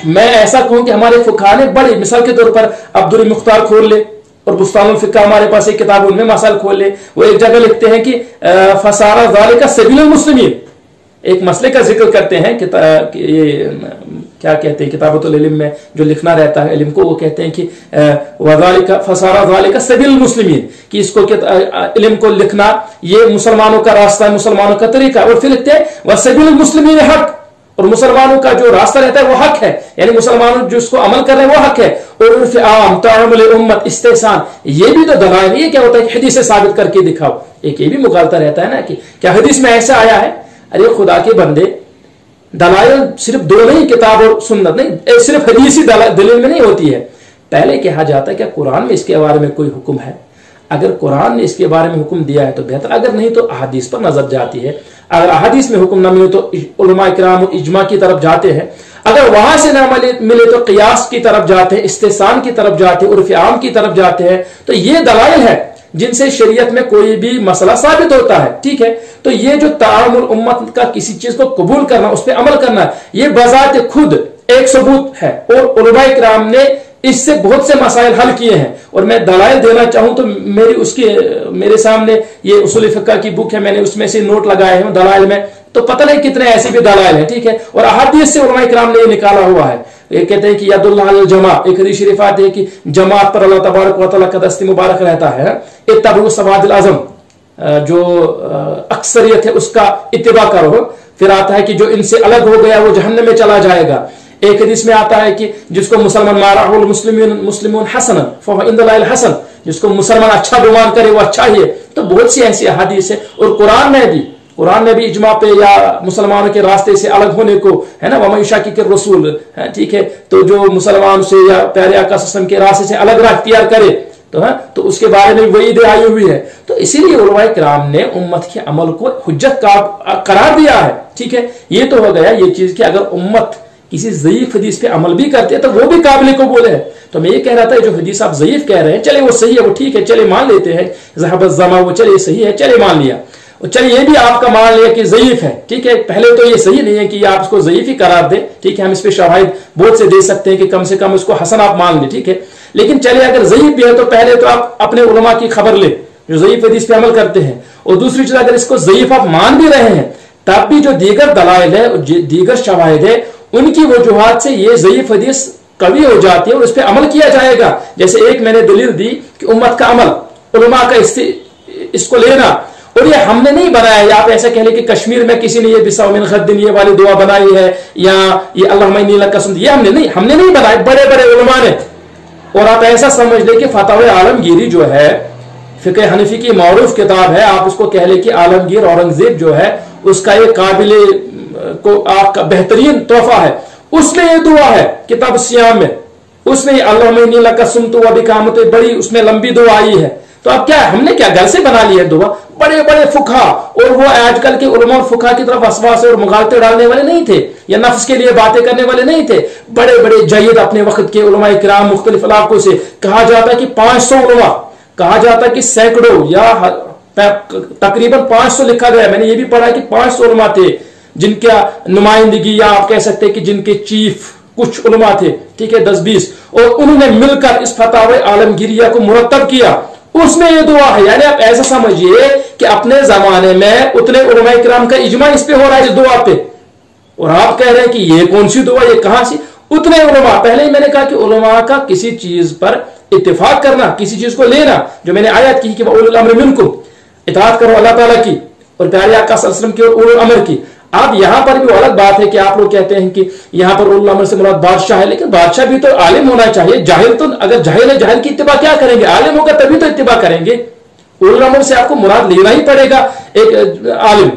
میں ایسا کہوں کہ ہمارے فقہاء نے بڑی, مثال کے طور پر عبدالمختار کھول لے اور بستان الفقہ ہمارے پاس ایک کتاب, ان میں مسائل کھول لے. وہ ایک جگہ لکھتے ہیں کہ فسارا ذالک سبیل المسلمین, ایک مسئلے کا ذکر کرتے ہیں کہ یہ کیا کہتے ہیں کتابۃ العلم میں جو لکھنا رہتا ہے علم کو, وہ کہتے ہیں کہ وذالک فسارا ذالک سبیل المسلمین, کہ اس کو علم کو لکھنا یہ مسلمانوں کا راستہ ہے, مسلمانوں کا طریقہ. اور پھر لکھتے ہیں وسبیل المسلمین حق, اور مسلمانوں کا جو راستہ رہتا ہے وہ حق ہے, یعنی مسلمانوں جو اس کو عمل کر رہے ہیں وہ حق ہے. اور عرف عام, تعامل امت, استحسان, یہ بھی تو دلائل ہے. یہ کیا ہوتا ہے کہ حدیث سے ثابت کر کے دکھاؤ, ایک یہ بھی مغالطہ رہتا ہے نا کہ کیا حدیث میں ایسا آیا ہے. ارے خدا کے بندے, دلائل صرف 2 نہیں, کتاب اور سنت نہیں, صرف حدیثی دلیل میں نہیں ہوتی ہے. پہلے کہا جاتا ہے کہ قرآن میں اس کے بارے میں کوئی حکم ہے. اگر قرآن نے اس کے بارے میں حکم دیا ہے تو بہتر، اگر نہیں تو احادیث پر نظر جاتی ہے. اگر احادیث میں حکم نہ ملے تو علماء کرام اجماع کی طرف جاتے ہیں، اگر وہاں سے نہ ملے تو قیاس کی طرف جاتے ہیں، استحسان کی طرف جاتے ہیں، عرف عام کی طرف جاتے ہیں. تو یہ دلائل ہے جن سے شریعت میں کوئی بھی مسئلہ ثابت ہوتا ہے. ٹھیک ہے، تو یہ جو تعامل امت کا کسی چیز کو قبول کرنا، اس پہ عمل کرنا، یہ بذات خود ایک ثبوت ہے، اور علماء کرام نے اس سے بہت سے مسائل حل کیے ہیں. اور میں دلائل دینا چاہوں تو میرے سامنے یہ اصول فقہ کی بک ہے، میں نے اس میں سے نوٹ لگائے ہیں دلائل میں، تو پتہ نہیں کتنے ایسے بھی دلائل ہیں. ٹھیک ہے، اور احادیث سے علماء کرام نے یہ نکالا ہوا ہے. یہ کہتے ہیں کہ ید اللہ علی الجماع، ایک حدیث شریف آتی ہے کہ جماعت پر اللہ تبارک و تعالیٰ کا دست مبارک رہتا ہے. اتبعوا سواد الاعظم، جو اکثریت ہے اس کا اتباع کرو. پھر آتا ہے کہ جو ان سے الگ ہو گیا وہ جہنم میں چلا جائے گا. ایک حدیث میں آتا ہے کہ جس کو مسلمان مارہ المسلمون حسنا فهو عند الله الحسن، جس کو مسلمان اچھا گمان کرے وہ اچھا ہی ہے. تو بہت سی ایسی احادیث ہے. اور قرآن میں بھی اجماع پہ یا مسلمانوں کے راستے سے الگ ہونے کو ہے نا، وَمَن يُشَاقِقِ الرَّسُولَ، ٹھیک ہے، تو جو مسلمان سے یا پیارے آقا صلی اللہ علیہ وسلم کے راستے سے الگ راہ اختیار کرے تو اس کے بارے میں وعید آئی ہوئی ہے. تو اسی لیے علماء کرام نے امت کے عمل کو حجت کا قرار دیا ہے. ٹھیک ہے، یہ تو ہو گیا یہ چیز کہ اگر امت کسی ضعیف حدیث پہ عمل بھی کرتے ہیں تو وہ بھی قابل قبول ہے. تو میں یہ کہہ رہا تھا جو حدیث آپ ضعیف کہہ رہے ہیں، چلے وہ صحیح ہے، وہ ٹھیک ہے، چلے مان لیتے ہیں. ذهب الظما، وہ چلے صحیح ہے، چلے مان لیا. اور چلیے یہ بھی آپ کا مان لیا کہ ضعیف ہے. ٹھیک ہے، پہلے تو یہ صحیح نہیں ہے کہ آپ اس کو ضعیف ہی قرار دیں. ٹھیک ہے، ہم اس پہ شواہد بہت سے دے سکتے ہیں کہ کم سے کم اس کو حسن آپ مان لیں. ٹھیک ہے، لیکن چلے اگر ضعیف بھی ہے تو پہلے تو آپ اپنے علماء کی خبر لیں جو ضعیف حدیث پہ عمل کرتے ہیں. اور دوسری چیز، اگر اس کو ضعیف آپ مان بھی رہے ہیں تب بھی جو دیگر دلائل ہے، دیگر شواہد ہے، ان کی وجوہات سے یہ ضعیف حدیث قوی ہو جاتی ہے اور اس پہ عمل کیا جائے گا. جیسے ایک میں نے دلیل دی کہ امت کا عمل، علماء کا اس کو لینا. اور یہ ہم نے نہیں بنایا، یا آپ ایسا کہہ لیں کہ کشمیر میں کسی نے یہ بسا من غدن یہ والی دعا بنائی ہے، یا یہ اللہم انی لک قسم، یہ ہم نے نہیں بنائی، بڑے بڑے علماء نے. اور آپ ایسا سمجھ لیں کہ فتاوی عالمگیری جو ہے فقہ حنفی کی معروف کتاب ہے، آپ اس کو کہہ لیں کہ عالمگیر اورنگزیب جو ہے اس کا یہ قابل کو آپ کا بہترین تحفہ ہے. اس میں یہ دعا ہے کتاب الصیام میں، اس میں اللہم انی لک قسمت وبکامت، بڑی اس میں لمبی دعا آئی ہے. تو اب کیا ہم نے کیا گھر سے بنا لی ہے دعا؟ بڑے بڑے فقہا، اور وہ آج کل کے علماء اور فقہا کی طرف وسواس اور مغالطے ڈالنے والے نہیں تھے، یا نفس کے لیے باتیں کرنے والے نہیں تھے. بڑے بڑے جید اپنے وقت کے علماء کرام مختلف علاقوں سے، کہا جاتا کہ 500 علماء، کہا جاتا کہ سینکڑوں یا تقریباً 500 لکھا گیا. میں نے یہ بھی پڑھا کہ 500 علماء تھے جن کا نمائندگی، یا آپ کہہ سکتے کہ جن کے چیف کچھ علماء تھے. ٹھیک ہے، 10-20، اور انہوں نے مل کر اس فتاوی عالمگیریہ کو مرتب کیا. اس میں یہ دعا ہے. یعنی آپ ایسا سمجھیے کہ اپنے زمانے میں اتنے علماء کرام کا اجماع اس پہ ہو رہا ہے، اس دعا پہ، اور آپ کہہ رہے ہیں کہ یہ کون سی دعا، یہ کہاں سی؟ اتنے علماء. پہلے ہی میں نے کہا کہ علماء کا کسی چیز پر اتفاق کرنا، کسی چیز کو لینا، جو میں نے آیت کی کہ اولو الامر منکم، اطاعت کرو اللہ تعالیٰ کی اور پیارے آقا صلی اللہ علیہ وسلم کی اور اولو الامر کی. اب یہاں پر بھی الگ بات ہے کہ آپ لوگ کہتے ہیں کہ یہاں پر اولو الامر سے مراد بادشاہ ہے، لیکن بادشاہ بھی تو عالم ہونا چاہیے. جاہل تو اگر جاہل ہے، جاہل کی اتباع کیا کریں گے؟ عالم ہوگا تبھی تو اتباع کریں گے. اولو الامر سے آپ کو مراد لینا ہی پڑے گا ایک عالم.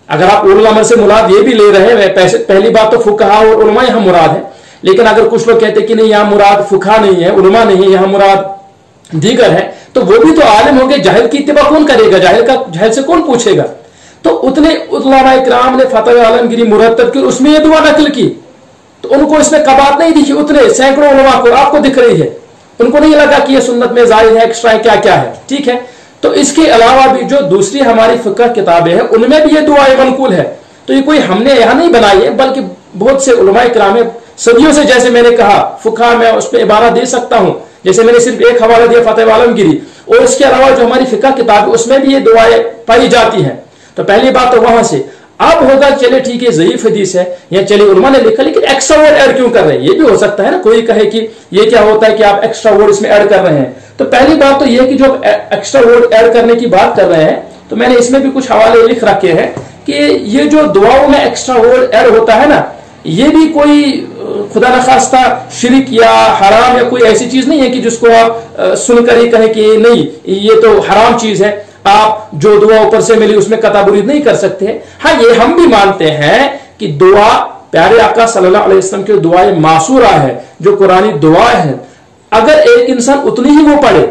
اگر آپ اولو الامر سے مراد یہ بھی لے رہے ہیں، پہلی بات تو فقہا اور علماء یہاں مراد ہے. لیکن اگر کچھ لوگ کہتے ہیں کہ نہیں یہاں مراد فقہا نہیں ہے، علماء نہیں ہے، یہاں مراد دیگر ہے، تو وہ بھی تو عالم ہوں گے. جاہل کی اتباع کون کرے گا؟ جاہل سے کون پوچھے گا؟ تو اتنے علماء کرام نے فتاوی عالمگیری مرتب کی، اس میں یہ دعا نقل کی. تو ان کو اس میں قباحت نہیں دکھی. اتنے سینکڑوں علماء کو آپ کو دکھ رہی ہے، ان کو نہیں لگا کہ یہ سنت میں زائد ہے، ایکسٹرا ہے، کیا ہے. ٹھیک ہے، تو اس کے علاوہ بھی جو دوسری ہماری فقہ کتابیں ہیں ان میں بھی یہ دعائیں منقول ہے. تو یہ کوئی ہم نے یہاں نہیں بنائی ہے، بلکہ بہت سے علماء کرام صدیوں سے، جیسے میں نے کہا فقہ میں اس پہ عبارت دے سکتا ہوں، جیسے میں نے صرف ایک حوالہ دیا فتاوی عالمگیری، اور اس کے علاوہ جو ہماری فقہ کتاب ہے اس میں بھی یہ دعائیں پائی جاتی ہیں. تو پہلی بات تو وہاں سے. اب ہوگا چلے ٹھیک ہے ضعیف حدیث ہے، یا چلے علماء نے لکھا، لیکن ایکسٹرا ورڈ ایڈ کیوں کر رہے ہیں؟ یہ بھی ہو سکتا ہے نا، کوئی کہے کہ یہ کیا ہوتا ہے کہ آپ ایکسٹرا ورڈ اس میں ایڈ کر رہے ہیں. تو پہلی بات تو یہ کہ جو ایکسٹرا ورڈ ایڈ کرنے کی بات کر رہے ہیں، تو میں نے اس میں بھی کچھ حوالے لکھ رکھے ہیں کہ یہ جو دعاؤں میں ایکسٹرا ورڈ ایڈ ہوتا ہے نا، یہ بھی کوئی خدا نخواستہ شرک یا حرام یا کوئی ایسی چیز نہیں ہے کہ جس کو آپ سن کر ہی کہیں کہ نہیں یہ تو حرام چیز ہے، آپ جو دعا اوپر سے ملی اس میں قطع برید نہیں کر سکتے. ہاں یہ ہم بھی مانتے ہیں کہ دعا پیارے آقا صلی اللہ علیہ وسلم کی دعائیں معصورہ ہے، جو قرآنی دعا ہے، اگر ایک انسان اتنی ہی وہ پڑھے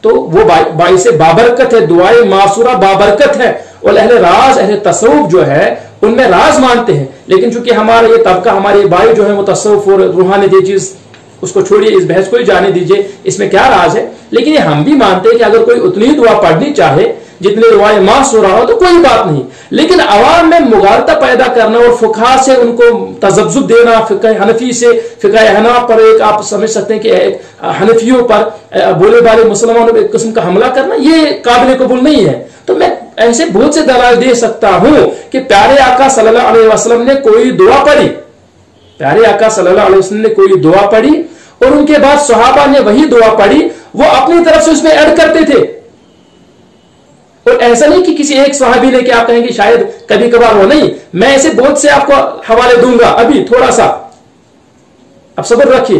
تو وہ باعث بابرکت ہے، دعائے معصورہ بابرکت ہے، اور اہل راز اہل تصوف جو ہے ان میں راز مانتے ہیں. لیکن چونکہ ہمارا یہ طبقہ، ہمارے بھائی جو ہے وہ تصوف اور روحانیت یہ چیز اس کو چھوڑیے، اس بحث کو ہی جانے دیجیے، اس میں کیا راز ہے. لیکن یہ ہم بھی مانتے ہیں کہ اگر کوئی اتنی دعا پڑھنی چاہے جتنے دعائیں معصورہ ہو تو کوئی بات نہیں. لیکن عوام میں مغالطہ پیدا کرنا اور فقہا سے ان کو تذبذب دینا، فقہ حنفی سے فقہ احناف پر ایک آپ سمجھ سکتے ہیں کہ ایک حنفیوں پر بولے بالے مسلمانوں پر ایک قسم کا حملہ کرنا، یہ قابل قبول نہیں ہے. تو میں ایسے بہت سے دلائل دے سکتا ہوں کہ پیارے آقا صلی اللہ علیہ وسلم نے کوئی دعا پڑھی، پیارے آقا صلی اللہ علیہ وسلم نے کوئی دعا پڑھی اور ان کے بعد صحابہ نے وہی دعا پڑھی، وہ اپنی طرف سے اس میں ایڈ کرتے تھے. اور ایسا نہیں کہ کسی ایک صحابی نے کہ آپ کہیں گے شاید کبھی کبھار ہو، نہیں، میں ایسے بہت سے آپ کو حوالے دوں گا. ابھی تھوڑا سا اب صبر رکھیے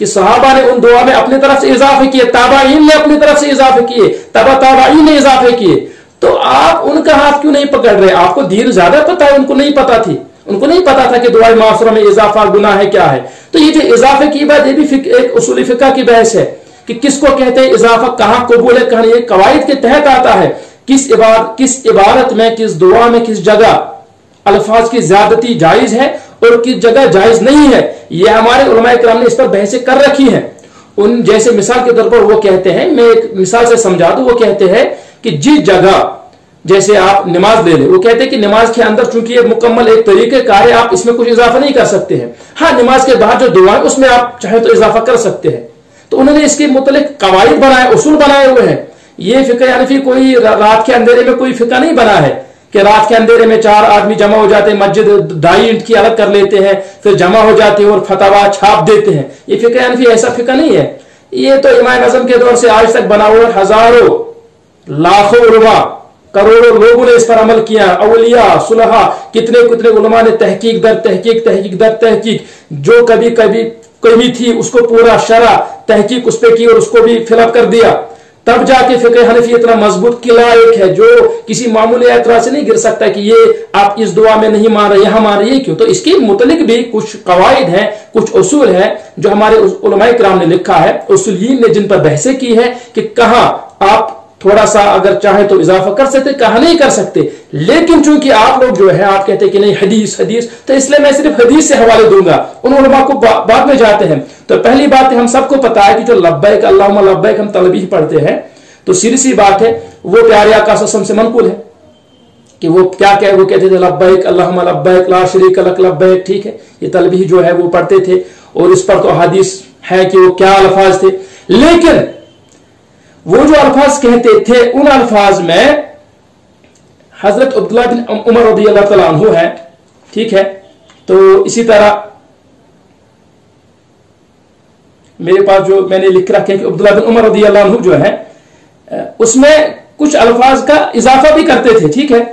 کہ صحابہ نے ان دعا میں اپنی طرف سے اضافے کیے، تابعین نے اپنی طرف سے اضافے کیے، تابعین نے اضافے کیے. تو آپ ان کا ہاتھ کیوں نہیں پکڑ رہے؟ آپ کو دین زیادہ پتا ہے، ان کو نہیں پتا تھی، ان کو نہیں پتا تھا کہ دعائے معصورہ میں اضافہ گناہ ہے کیا ہے. تو یہ جو اضافے کی بات، یہ بھی ایک اصول فقہ کی بحث ہے کہ کس کو کہتے ہیں اضافہ، کہاں قبول ہے کہاں. یہ قواعد کے تحت آتا ہے کس عبارت میں، کس دعا میں، کس جگہ الفاظ کی زیادتی جائز ہے اور کس جگہ جائز نہیں ہے. یہ ہمارے علماء کرام نے اس پر بحثیں کر رکھی ہیں. ان جیسے مثال کے طور پر وہ کہتے ہیں، میں ایک مثال سے سمجھا دوں، وہ کہتے ہیں کہ جس جگہ جیسے آپ نماز لے لیں، وہ کہتے ہیں کہ نماز کے اندر چونکہ یہ مکمل ایک طریقہ کار ہے، آپ اس میں کچھ اضافہ نہیں کر سکتے ہیں. ہاں نماز کے بعد جو دعا ہے اس میں آپ چاہے تو اضافہ کر سکتے ہیں. تو انہوں نے اس کے متعلق قواعد بنائے، اصول بنائے ہوئے ہیں. یہ فقہ حنفی کوئی رات کے اندھیرے میں کوئی فقہ نہیں بنا ہے کہ رات کے اندھیرے میں 4 آدمی جمع ہو جاتے ہیں، مسجد 2.5 اینٹ کی الگ کر لیتے ہیں، پھر جمع ہو جاتے ہیں اور فتوا چھاپ دیتے ہیں. یہ فقہ حنفی ایسا فقہ نہیں ہے. یہ تو امام اعظم کے دور سے آج تک بنا ہوا، ہزاروں لاکھوں علماء کروڑوں لوگوں نے اس پر عمل کیا، اولیاء صلحاء کتنے کتنے علماء نے تحقیق در تحقیق جو کمی تھی اس کو پورا شرح تحقیق اس پہ کی اور اس کو بھی فل اپ کر دیا. تب جا کے فقہ حنفی اتنا مضبوط قلعہ ایک ہے جو کسی معمولی اعتراض سے نہیں گر سکتا کہ یہ آپ اس دعا میں نہیں مان رہے، یہاں مان رہے. کیوں؟ تو اس کے متعلق بھی کچھ قواعد ہیں، کچھ اصول ہیں جو ہمارے علماء کرام نے لکھا ہے، اصولین نے جن پر بحثیں کی ہے کہ کہاں آپ تھوڑا سا اگر چاہیں تو اضافہ کر سکتے، کہاں نہیں کر سکتے. لیکن چونکہ آپ لوگ جو ہے آپ کہتے ہیں کہ نہیں حدیث تو اس لیے میں صرف حدیث سے حوالے دوں گا، ان علماء کو بعد میں جاتے ہیں. تو پہلی بات ہم سب کو پتا ہے کہ جو لبیک اللہم لبیک ہم تلبیہ پڑھتے ہیں، تو سیدھی سی بات ہے وہ پیارے آقا صلی اللہ علیہ وسلم سے منقول ہے کہ وہ کیا کہ وہ کہتے تھے لبیک اللہم لبیک لا شریک لک لبیک. ٹھیک ہے، یہ تلبیہ جو ہے وہ پڑھتے تھے اور اس پر تو حدیث ہے کہ وہ کیا الفاظ تھے. لیکن وہ جو الفاظ کہتے تھے ان الفاظ میں حضرت عبداللہ بن عمر رضی اللہ تعالیٰ عنہ ہے. ٹھیک ہے، تو اسی طرح میرے پاس جو میں نے لکھ رکھے کہ عبداللہ بن عمر رضی اللہ عنہ جو ہے اس میں کچھ الفاظ کا اضافہ بھی کرتے تھے. ٹھیک ہے،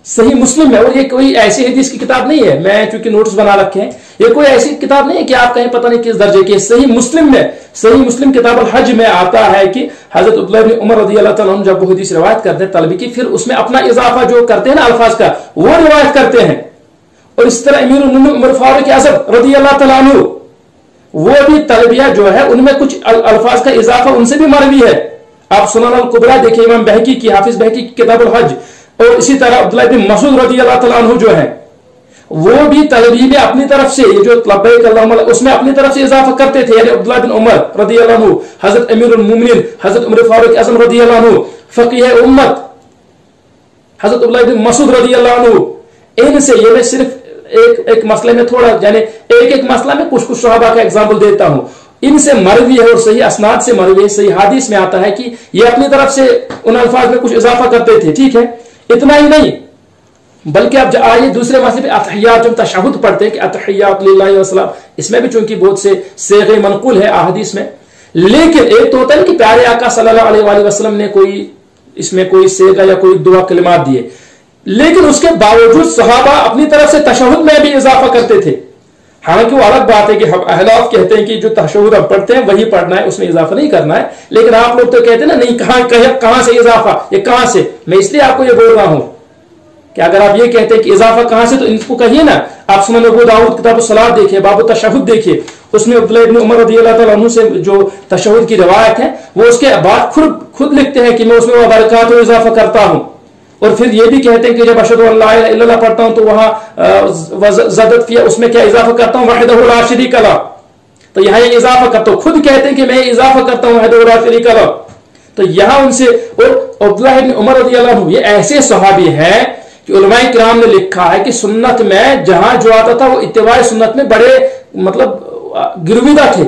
صحیح مسلم ہے، اور یہ کوئی ایسی حدیث کی کتاب نہیں ہے، میں چونکہ نوٹس بنا رکھے ہیں، یہ کوئی ایسی کتاب نہیں ہے کہ آپ کہیں پتہ نہیں کس درجے کی. صحیح مسلم میں، صحیح مسلم کتاب الحج میں آتا ہے کہ حضرت عبداللہ بن عمر رضی اللہ تعالیٰ عنہ جب وہ حدیث روایت کرتے ہیں طلبی کی، پھر اس میں اپنا اضافہ جو کرتے ہیں نا الفاظ کا وہ روایت کرتے ہیں. اور اس طرح امیر المؤمنین عمر فاروق اعظم رضی اللہ تعالیٰ عنہ وہ بھی طلبیہ جو ہے ان میں کچھ الفاظ کا اضافہ ان سے بھی مروی ہے. آپ سنن الکبریٰ دیکھیں امام بہقی کی، حافظ بہقی کی کتاب الحج، اور اسی طرح عبداللہ بن مسعود رضی اللہ تعالیٰ عنہ جو ہے وہ بھی طلبی میں اپنی طرف سے یہ جو لبیک اللہم اس میں اپنی طرف سے اضافہ کرتے تھے. یعنی عبداللہ بن عمر رضی اللہ عنہ، حضرت امیر المؤمنین حضرت عمر فاروق اعظم رضی اللہ عنہ، فقیہ امت حضرت عبداللہ بن مسعود رضی اللہ عنہ، ان سے یہ میں صرف ایک مسئلے میں تھوڑا یعنی ایک مسئلہ میں کچھ صحابہ کا اگزامپل دیتا ہوں، ان سے مروی ہے اور صحیح اسناد سے مروی ہے، صحیح حدیث میں آتا ہے کہ یہ اپنی طرف سے ان الفاظ میں کچھ اضافہ کرتے تھے. ٹھیک ہے، اتنا ہی نہیں بلکہ اب آئیے دوسرے مسئلے پہ اتحیات، جب تشہد پڑھتے ہیں کہ اتحیات للہ والسلام، اس میں بھی چونکہ بہت سے صیغے منقول ہے احادیث میں. لیکن ایک تو ہوتا ہے کہ پیارے آقا صلی اللہ علیہ وآلہ وسلم نے کوئی اس میں کوئی صیغہ یا کوئی دعا کلمات دیے، لیکن اس کے باوجود صحابہ اپنی طرف سے تشہد میں بھی اضافہ کرتے تھے. حالانکہ وہ الگ بات ہے کہ احناف کہتے ہیں کہ جو تشہد ہم پڑھتے ہیں وہی پڑھنا ہے، اس میں اضافہ نہیں کرنا ہے. لیکن آپ لوگ تو کہتے ہیں نا نہیں، کہاں سے اضافہ، یہ کہاں سے؟ میں اس لیے آپ کو یہ بول رہا ہوں کہ اگر آپ یہ کہتے ہیں کہ اضافہ کہاں سے، تو ان کو کہیے نا، آپ سنن ابو داؤد کتاب الصلاۃ دیکھیے، باب التشہد دیکھیے، اس میں عبداللہ ابن عمر رضی اللہ تعالیٰ عنہ سے جو تشہد کی روایت ہے، وہ اس کے بعد خود لکھتے ہیں کہ میں اس میں برکات و اضافہ کرتا ہوں، اور پھر یہ بھی کہتے ہیں کہ جب اشہد ان لا الہ الا اللہ پڑھتا ہوں تو وہاں زدت فیہ، اس میں کیا اضافہ کرتا ہوں، وحدہ لا شریک لہ، تو یہاں یہ اضافہ کرتا ہوں، خود کہتے ہیں کہ میں اضافہ کرتا ہوں وحدہ لا شریک لہ، تو یہاں ان سے، اور عبداللہ ابن عمر رضی اللہ عنہ یہ ایسے صحابی ہیں کہ علماء کرام نے لکھا ہے کہ سنت میں جہاں جو آتا تھا وہ اتباع سنت میں بڑے مطلب گرویدہ تھے،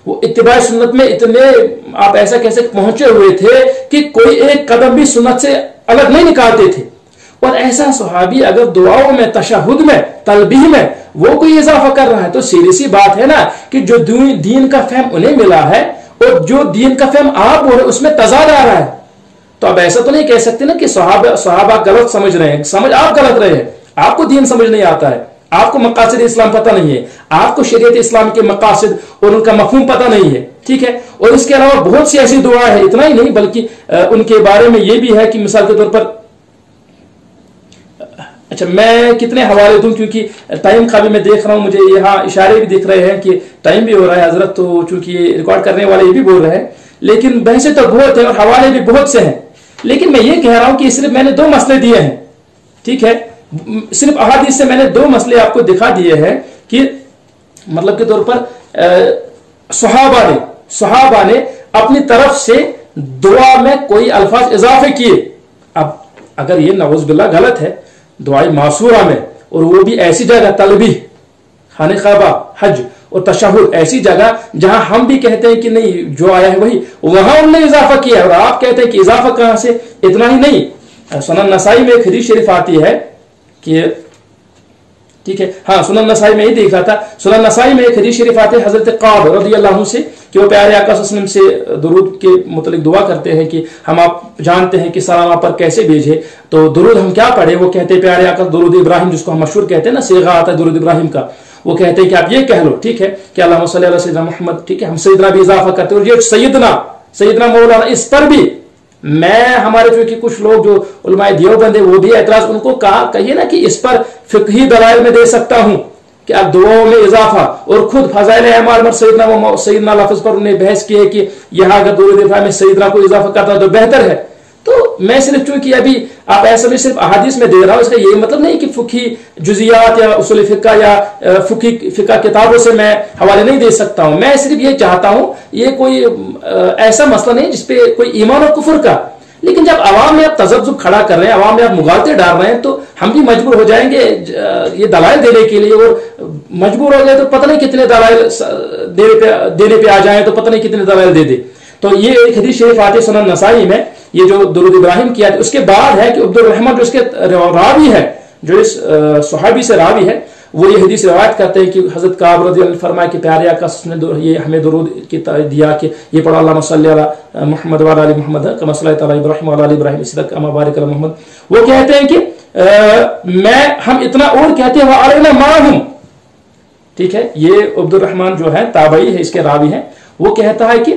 وہ اتباع سنت میں اتنے آپ ایسا کیسے پہنچے ہوئے تھے کہ کوئی ایک قدم بھی سنت سے الگ نہیں نکالتے تھے. اور ایسا صحابی اگر دعاؤں میں، تشہد میں، تلبیہ میں وہ کوئی اضافہ کر رہا ہے تو سیدھی سی بات ہے نا کہ جو دین کا فہم انہیں ملا ہے اور جو دین کا فہم آپ بول رہے اس میں تضاد آ رہا ہے. تو اب ایسا تو نہیں کہہ سکتے نا کہ صحابہ غلط سمجھ رہے ہیں، آپ غلط رہے ہیں، آپ کو دین سمجھ نہیں آتا ہے، آپ کو مقاصد اسلام پتہ نہیں ہے، آپ کو شریعت اسلام کے مقاصد اور ان کا مفہوم پتہ نہیں ہے، ٹھیک ہے. اور اس کے علاوہ بہت سی ایسی دعائیں ہیں، اتنا ہی نہیں بلکہ ان کے بارے میں یہ بھی ہے کہ مثال کے طور پر، اچھا میں کتنے حوالے دوں کیونکہ ٹائم کا بھی میں دیکھ رہا ہوں، مجھے یہاں اشارے بھی دکھ رہے ہیں کہ ٹائم بھی ہو رہا ہے حضرت، تو چونکہ یہ ریکارڈ کرنے والے یہ بھی بول رہے ہیں، لیکن بحثیں تو بہت ہیں اور حوالے بھی بہت سے ہیں. لیکن میں یہ کہہ رہا ہوں کہ صرف میں نے 2 مسئلے دیے ہیں، ٹھیک ہے، صرف احادیث سے میں نے 2 مسئلے آپ کو دکھا دیے ہیں کہ مطلب کے طور پر صحابہ نے اپنی طرف سے دعا میں کوئی الفاظ اضافے کیے. اب اگر یہ نعوذ باللہ غلط ہے دعائے معصورہ میں، اور وہ بھی ایسی جگہ تلبیہ، خانہ کعبہ، حج اور تشہد، ایسی جگہ جہاں ہم بھی کہتے ہیں کہ نہیں جو آیا ہے وہی، وہاں انہوں نے اضافہ کیا اور آپ کہتے ہیں کہ اضافہ کہاں سے. اتنا ہی نہیں، سنن نسائی میں ایک حدیث شریف آتی ہے کہ ٹھیک ہے، ہاں سنن نسائی میں ہی دیکھ رہا تھا، سنن نسائی میں ایک حدیث شریف آتے ہیں حضرت قعب رضی اللہ عنہ سے کہ وہ پیارے آقا صلی اللہ علیہ وسلم سے درود کے متعلق دعا کرتے ہیں کہ ہم آپ جانتے ہیں کہ سلام آپ پر کیسے بھیجے، تو درود ہم کیا پڑھے؟ وہ کہتے ہیں پیارے آقا درود ابراہیم، جس کو ہم مشہور کہتے ہیں نا، صیغہ آتا ہے درود ابراہیم کا، وہ کہتے ہیں کہ آپ یہ کہہ لو، ٹھیک ہے، کہ اللہم صلی علی سیدنا محمد، ٹھیک ہے، ہم سیدنا بھی اضافہ کرتے ہیں، اور یہ سیدنا مولانا، اس پر بھی میں ہمارے چونکہ کچھ لوگ جو علماء دیوبند ہیں وہ بھی اعتراض، ان کو کہیے نا کہ اس پر فقہی دلائل میں دے سکتا ہوں کہ اب دعاؤں میں اضافہ، اور خود فضائل اعمال میں سیدنا لفظ پر انہیں بحث کی ہے کہ یہاں اگر درود ابراہیم میں سیدنا کو اضافہ کرتا تو بہتر ہے. تو میں صرف چونکہ ابھی آپ ایسا بھی صرف احادیث میں دے رہا ہوں، اس کا یہ مطلب نہیں کہ فقہی جزیات یا اصول فقہ یا فقہ کتابوں سے میں حوالے نہیں دے سکتا ہوں. میں صرف یہ چاہتا ہوں، یہ کوئی ایسا مسئلہ نہیں جس پہ کوئی ایمان اور کفر کا، لیکن جب عوام میں آپ تذبذب کھڑا کر رہے ہیں، عوام میں آپ مغالطے ڈال رہے ہیں، تو ہم بھی مجبور ہو جائیں گے یہ دلائل دینے کے لیے، اور مجبور ہو جائے تو پتہ نہیں کتنے دلائل دینے پہ آ جائیں، تو پتہ نہیں کتنے دلائل دے دے. تو یہ ایک حدیث شریف آتی ہے سنن نسائی میں، یہ جو درود ابراہیم کیا، اس کے بعد ہے کہ عبد الرحمن جو اس کے راوی ہے، جو اس صحابی سے راوی ہے، وہ یہ حدیث روایت کرتے ہیں کہ حضرت کعب رضی اللہ عنہ فرمایا کہ پیارے آقا نے یہ ہمیں درود دیا کہ یہ پڑھو اللہم صلی علی محمد وعلی آل محمد کما صلیت علی ابراہیم وعلی آل ابراہیم اسی طرح کما بارک علی محمد. وہ کہتے ہیں کہ ہم اتنا اور کہتے ہیں وعلینا معہم، ٹھیک ہے، یہ عبد الرحمن جو ہے تابعی ہے، اس کے راوی ہیں، وہ کہتا ہے کہ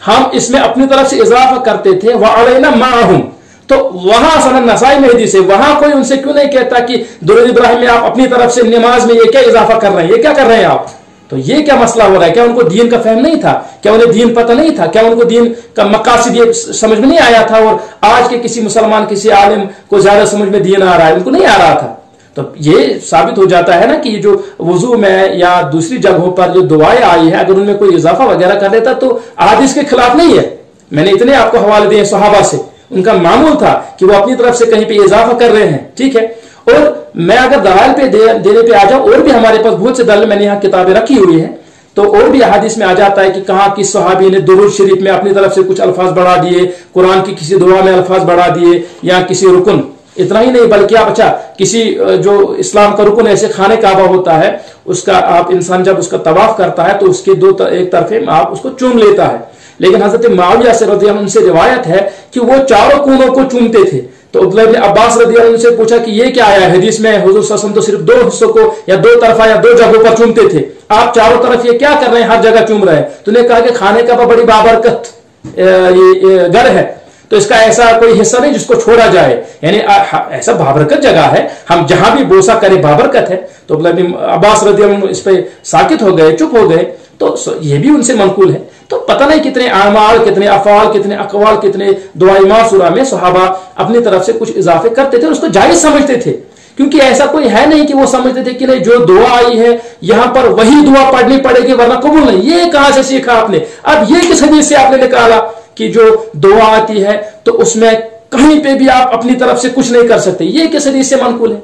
ہم اس میں اپنی طرف سے اضافہ کرتے تھے وعلینا معہم. تو وہاں سنن نسائی میں حدیث ہے، وہاں کوئی ان سے کیوں نہیں کہتا کہ درود ابراہیم میں آپ اپنی طرف سے نماز میں یہ کیا اضافہ کر رہے ہیں، یہ کیا کر رہے ہیں آپ؟ تو یہ کیا مسئلہ ہو رہا ہے؟ کیا ان کو دین کا فہم نہیں تھا؟ کیا انہیں دین پتہ نہیں تھا؟ کیا ان کو دین کا مقاصد یہ سمجھ میں نہیں آیا تھا؟ اور آج کے کسی مسلمان، کسی عالم کو زیادہ سمجھ میں دین آ رہا ہے، ان کو نہیں آ رہا تھا. تو یہ ثابت ہو جاتا ہے نا کہ یہ جو وضو میں یا دوسری جگہوں پر جو دعائیں آئی ہیں، اگر ان میں کوئی اضافہ وغیرہ کر دیتا تو احادیث کے خلاف نہیں ہے. میں نے اتنے آپ کو حوالے دیے صحابہ سے، ان کا معمول تھا کہ وہ اپنی طرف سے کہیں پہ اضافہ کر رہے ہیں، ٹھیک ہے. اور میں اگر دلائل پہ دینے پہ آ جاؤں، اور بھی ہمارے پاس بہت سے دلائل، میں نے یہاں کتابیں رکھی ہوئی ہیں، تو اور بھی احادیث میں آ جاتا ہے کہ کہاں کس صحابی نے درود شریف میں اپنی طرف سے کچھ الفاظ بڑھا دیے، قرآن کی کسی دعا میں الفاظ بڑھا دیے، یا کسی رکن. اتنا ہی نہیں بلکہ آپ اچھا کسی جو اسلام کا رکن ایسے خانہ کعبہ ہوتا ہے، اس کا آپ انسان جب اس کا طواف کرتا ہے تو اس کے ایک طرفے میں آپ اس کو چوم لیتا ہے، لیکن حضرت معاویہ سے رضی اللہ عنہ سے روایت ہے کہ وہ چاروں کونوں کو چومتے تھے. تو عبداللہ بن عباس رضی اللہ عنہ سے پوچھا کہ یہ کیا آیا ہے؟ حدیث میں حضور صلی اللہ علیہ وسلم تو صرف 2 حصوں کو یا 2 طرفہ یا 2 جگہوں پر چومتے تھے، آپ چاروں طرف یہ کیا کر رہے ہیں، ہر جگہ چوم رہے ہیں؟ تو نے کہا کہ خانہ کعبہ بڑی بابرکت یہ گھر ہے، तो इसका ऐसा कोई हिस्सा नहीं जिसको छोड़ा जाए, यानी ऐसा बाबरकत जगह है, हम जहां भी बोसा करें बाबरकत है। तो अब्बास रज़ी अल्लाह अन्हु इस पे साकित हो गए, चुप हो गए, तो ये भी उनसे मनकूल है। तो पता नहीं कितने आमाल, कितने अफाल, कितने अकवाल, कितने दुआए मासूरा में सहाबा अपनी तरफ से कुछ इजाफे करते थे और उसको जायज समझते थे, क्योंकि ऐसा कोई है नहीं कि वो समझते थे कि नहीं जो दुआ आई है यहां पर वही दुआ पढ़नी पड़ेगी वरना कबूल नहीं। ये कहां से सीखा आपने? अब ये किस हदीस से आपने निकाला कि जो दुआ आती है तो उसमें कहीं पे भी आप अपनी तरफ से कुछ नहीं कर सकते? ये किस हदीस से मनकूल है?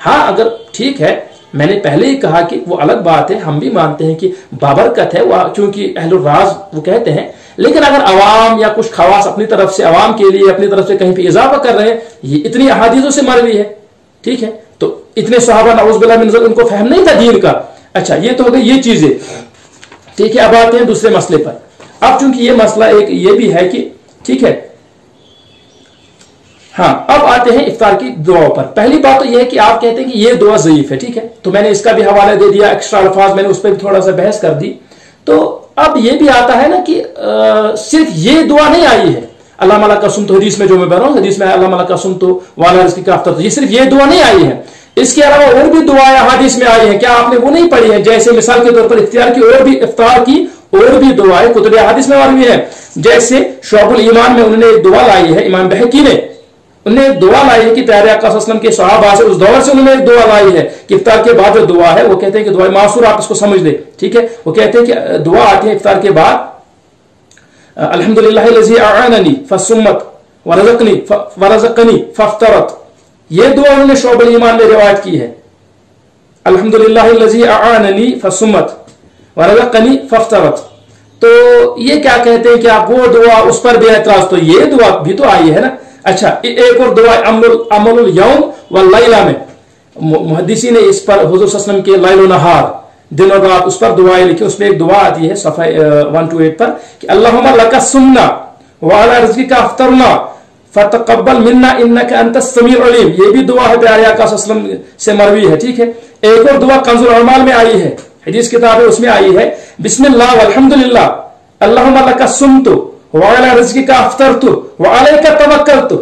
हाँ, अगर ठीक है, मैंने पहले ही कहा कि वो अलग बात है, हम भी मानते हैं कि बाबरकत है, वो चूंकि अहलुर राज वो कहते हैं, लेकिन अगर अवाम या कुछ खवास अपनी तरफ से अवाम के लिए अपनी तरफ से कहीं पे इजाफा कर रहे हैं, ये इतनी अहादीसों से मरवी है, ठीक है, तो इतने सहाबा नऊज़ुबिल्लाह मिन ज़ालिक उनको फहम नहीं था दीन का। अच्छा, ये तो हो गई ये चीजें, ठीक है। अब आते हैं दूसरे मसले पर। अब चूंकि ये मसला एक ये भी है कि ठीक है, हाँ, अब आते हैं इफ्तार की दुआओं पर। पहली बात तो यह है कि आप कहते हैं कि ये दुआ ज़ईफ है, ठीक है, तो मैंने इसका भी हवाला दे दिया, एक्स्ट्रा अल्फाज मैंने उस पर भी थोड़ा सा बहस कर दी। तो अब ये भी आता है ना कि सिर्फ ये दुआ नहीं आई है, अल्लाह माला का सुन तो हदीस में जो मैं बता रहा हूं, हदीस में अल्लाह माला का सुन तो वाला रिज़्क़ का अफ्तर, तो ये सिर्फ ये दुआ नहीं आई है, इसके अलावा और भी दुआएं हदीस में आई है। क्या आपने वो नहीं पढ़ी है? जैसे मिसाल के तौर पर इफ्तार की और भी दुआएं कुतुब हदीस में मरवी है। जैसे शुअबुल ईमान में उन्होंने एक दुआ लाई है, इमाम बहकी ने उन्हें एक दुआ लाई है कि प्यारे आका सल्लल्लाहु अलैहि वसल्लम के सहाबा से उस दौर से उन्होंने एक दुआ लाई है कि इफ्तार के बाद जो दुआ है वो कहते हैं कि दुआ मासूर, आप इसको समझ ले, ठीक है। वो कहते हैं कि दुआ आती है इफ्तार के बाद, अल्हम्दुलिल्लाहिल्लज़ी अआननी फसुम्मत वरज़क़नी फफ्तरत। ये दुआ उन्होंने शुअबुल ईमान में रिवायत की है, अल्हम्दुलिल्लाहिल्लज़ी अआननी फसुम्मत वरज़क़नी फफ्तरत। तो ये क्या कहते हैं कि आप वो दुआ, उस पर भी एतराज, तो ये दुआ भी तो आई है ना। अच्छा, एक और दुआ अमलुल यौम व लैला में मुहद्दिसी ने इस पर हुजूर सल्लल्लाहु अलैहि वसल्लम के लैल व नहार, दिन और रात, उस पर दुआएं लिखी। उसमें एक दुआ आती है सफ़ा 128 पर कि अल्लाहुम्मा लका सुन्ना व अला रिज़्क़िका अफ्तरना फतक़ब्बल मिन्ना इन्नका अंतस समीउल अलीम। ये भी दुआ है प्यारे आका सल्लल्लाहु अलैहि वसल्लम से मरवी है, ठीक है। एक और दुआ कंज़ुल अमाल में आई है, हदीस किताब है, उसमें आई है बिस्मिल्लाह वल्हम्दुलिल्लाह अल्लाहुम्मा लका सुम्तु व अला रिज़्क़िका अफ्तरतु व अलैका तवक्कलतु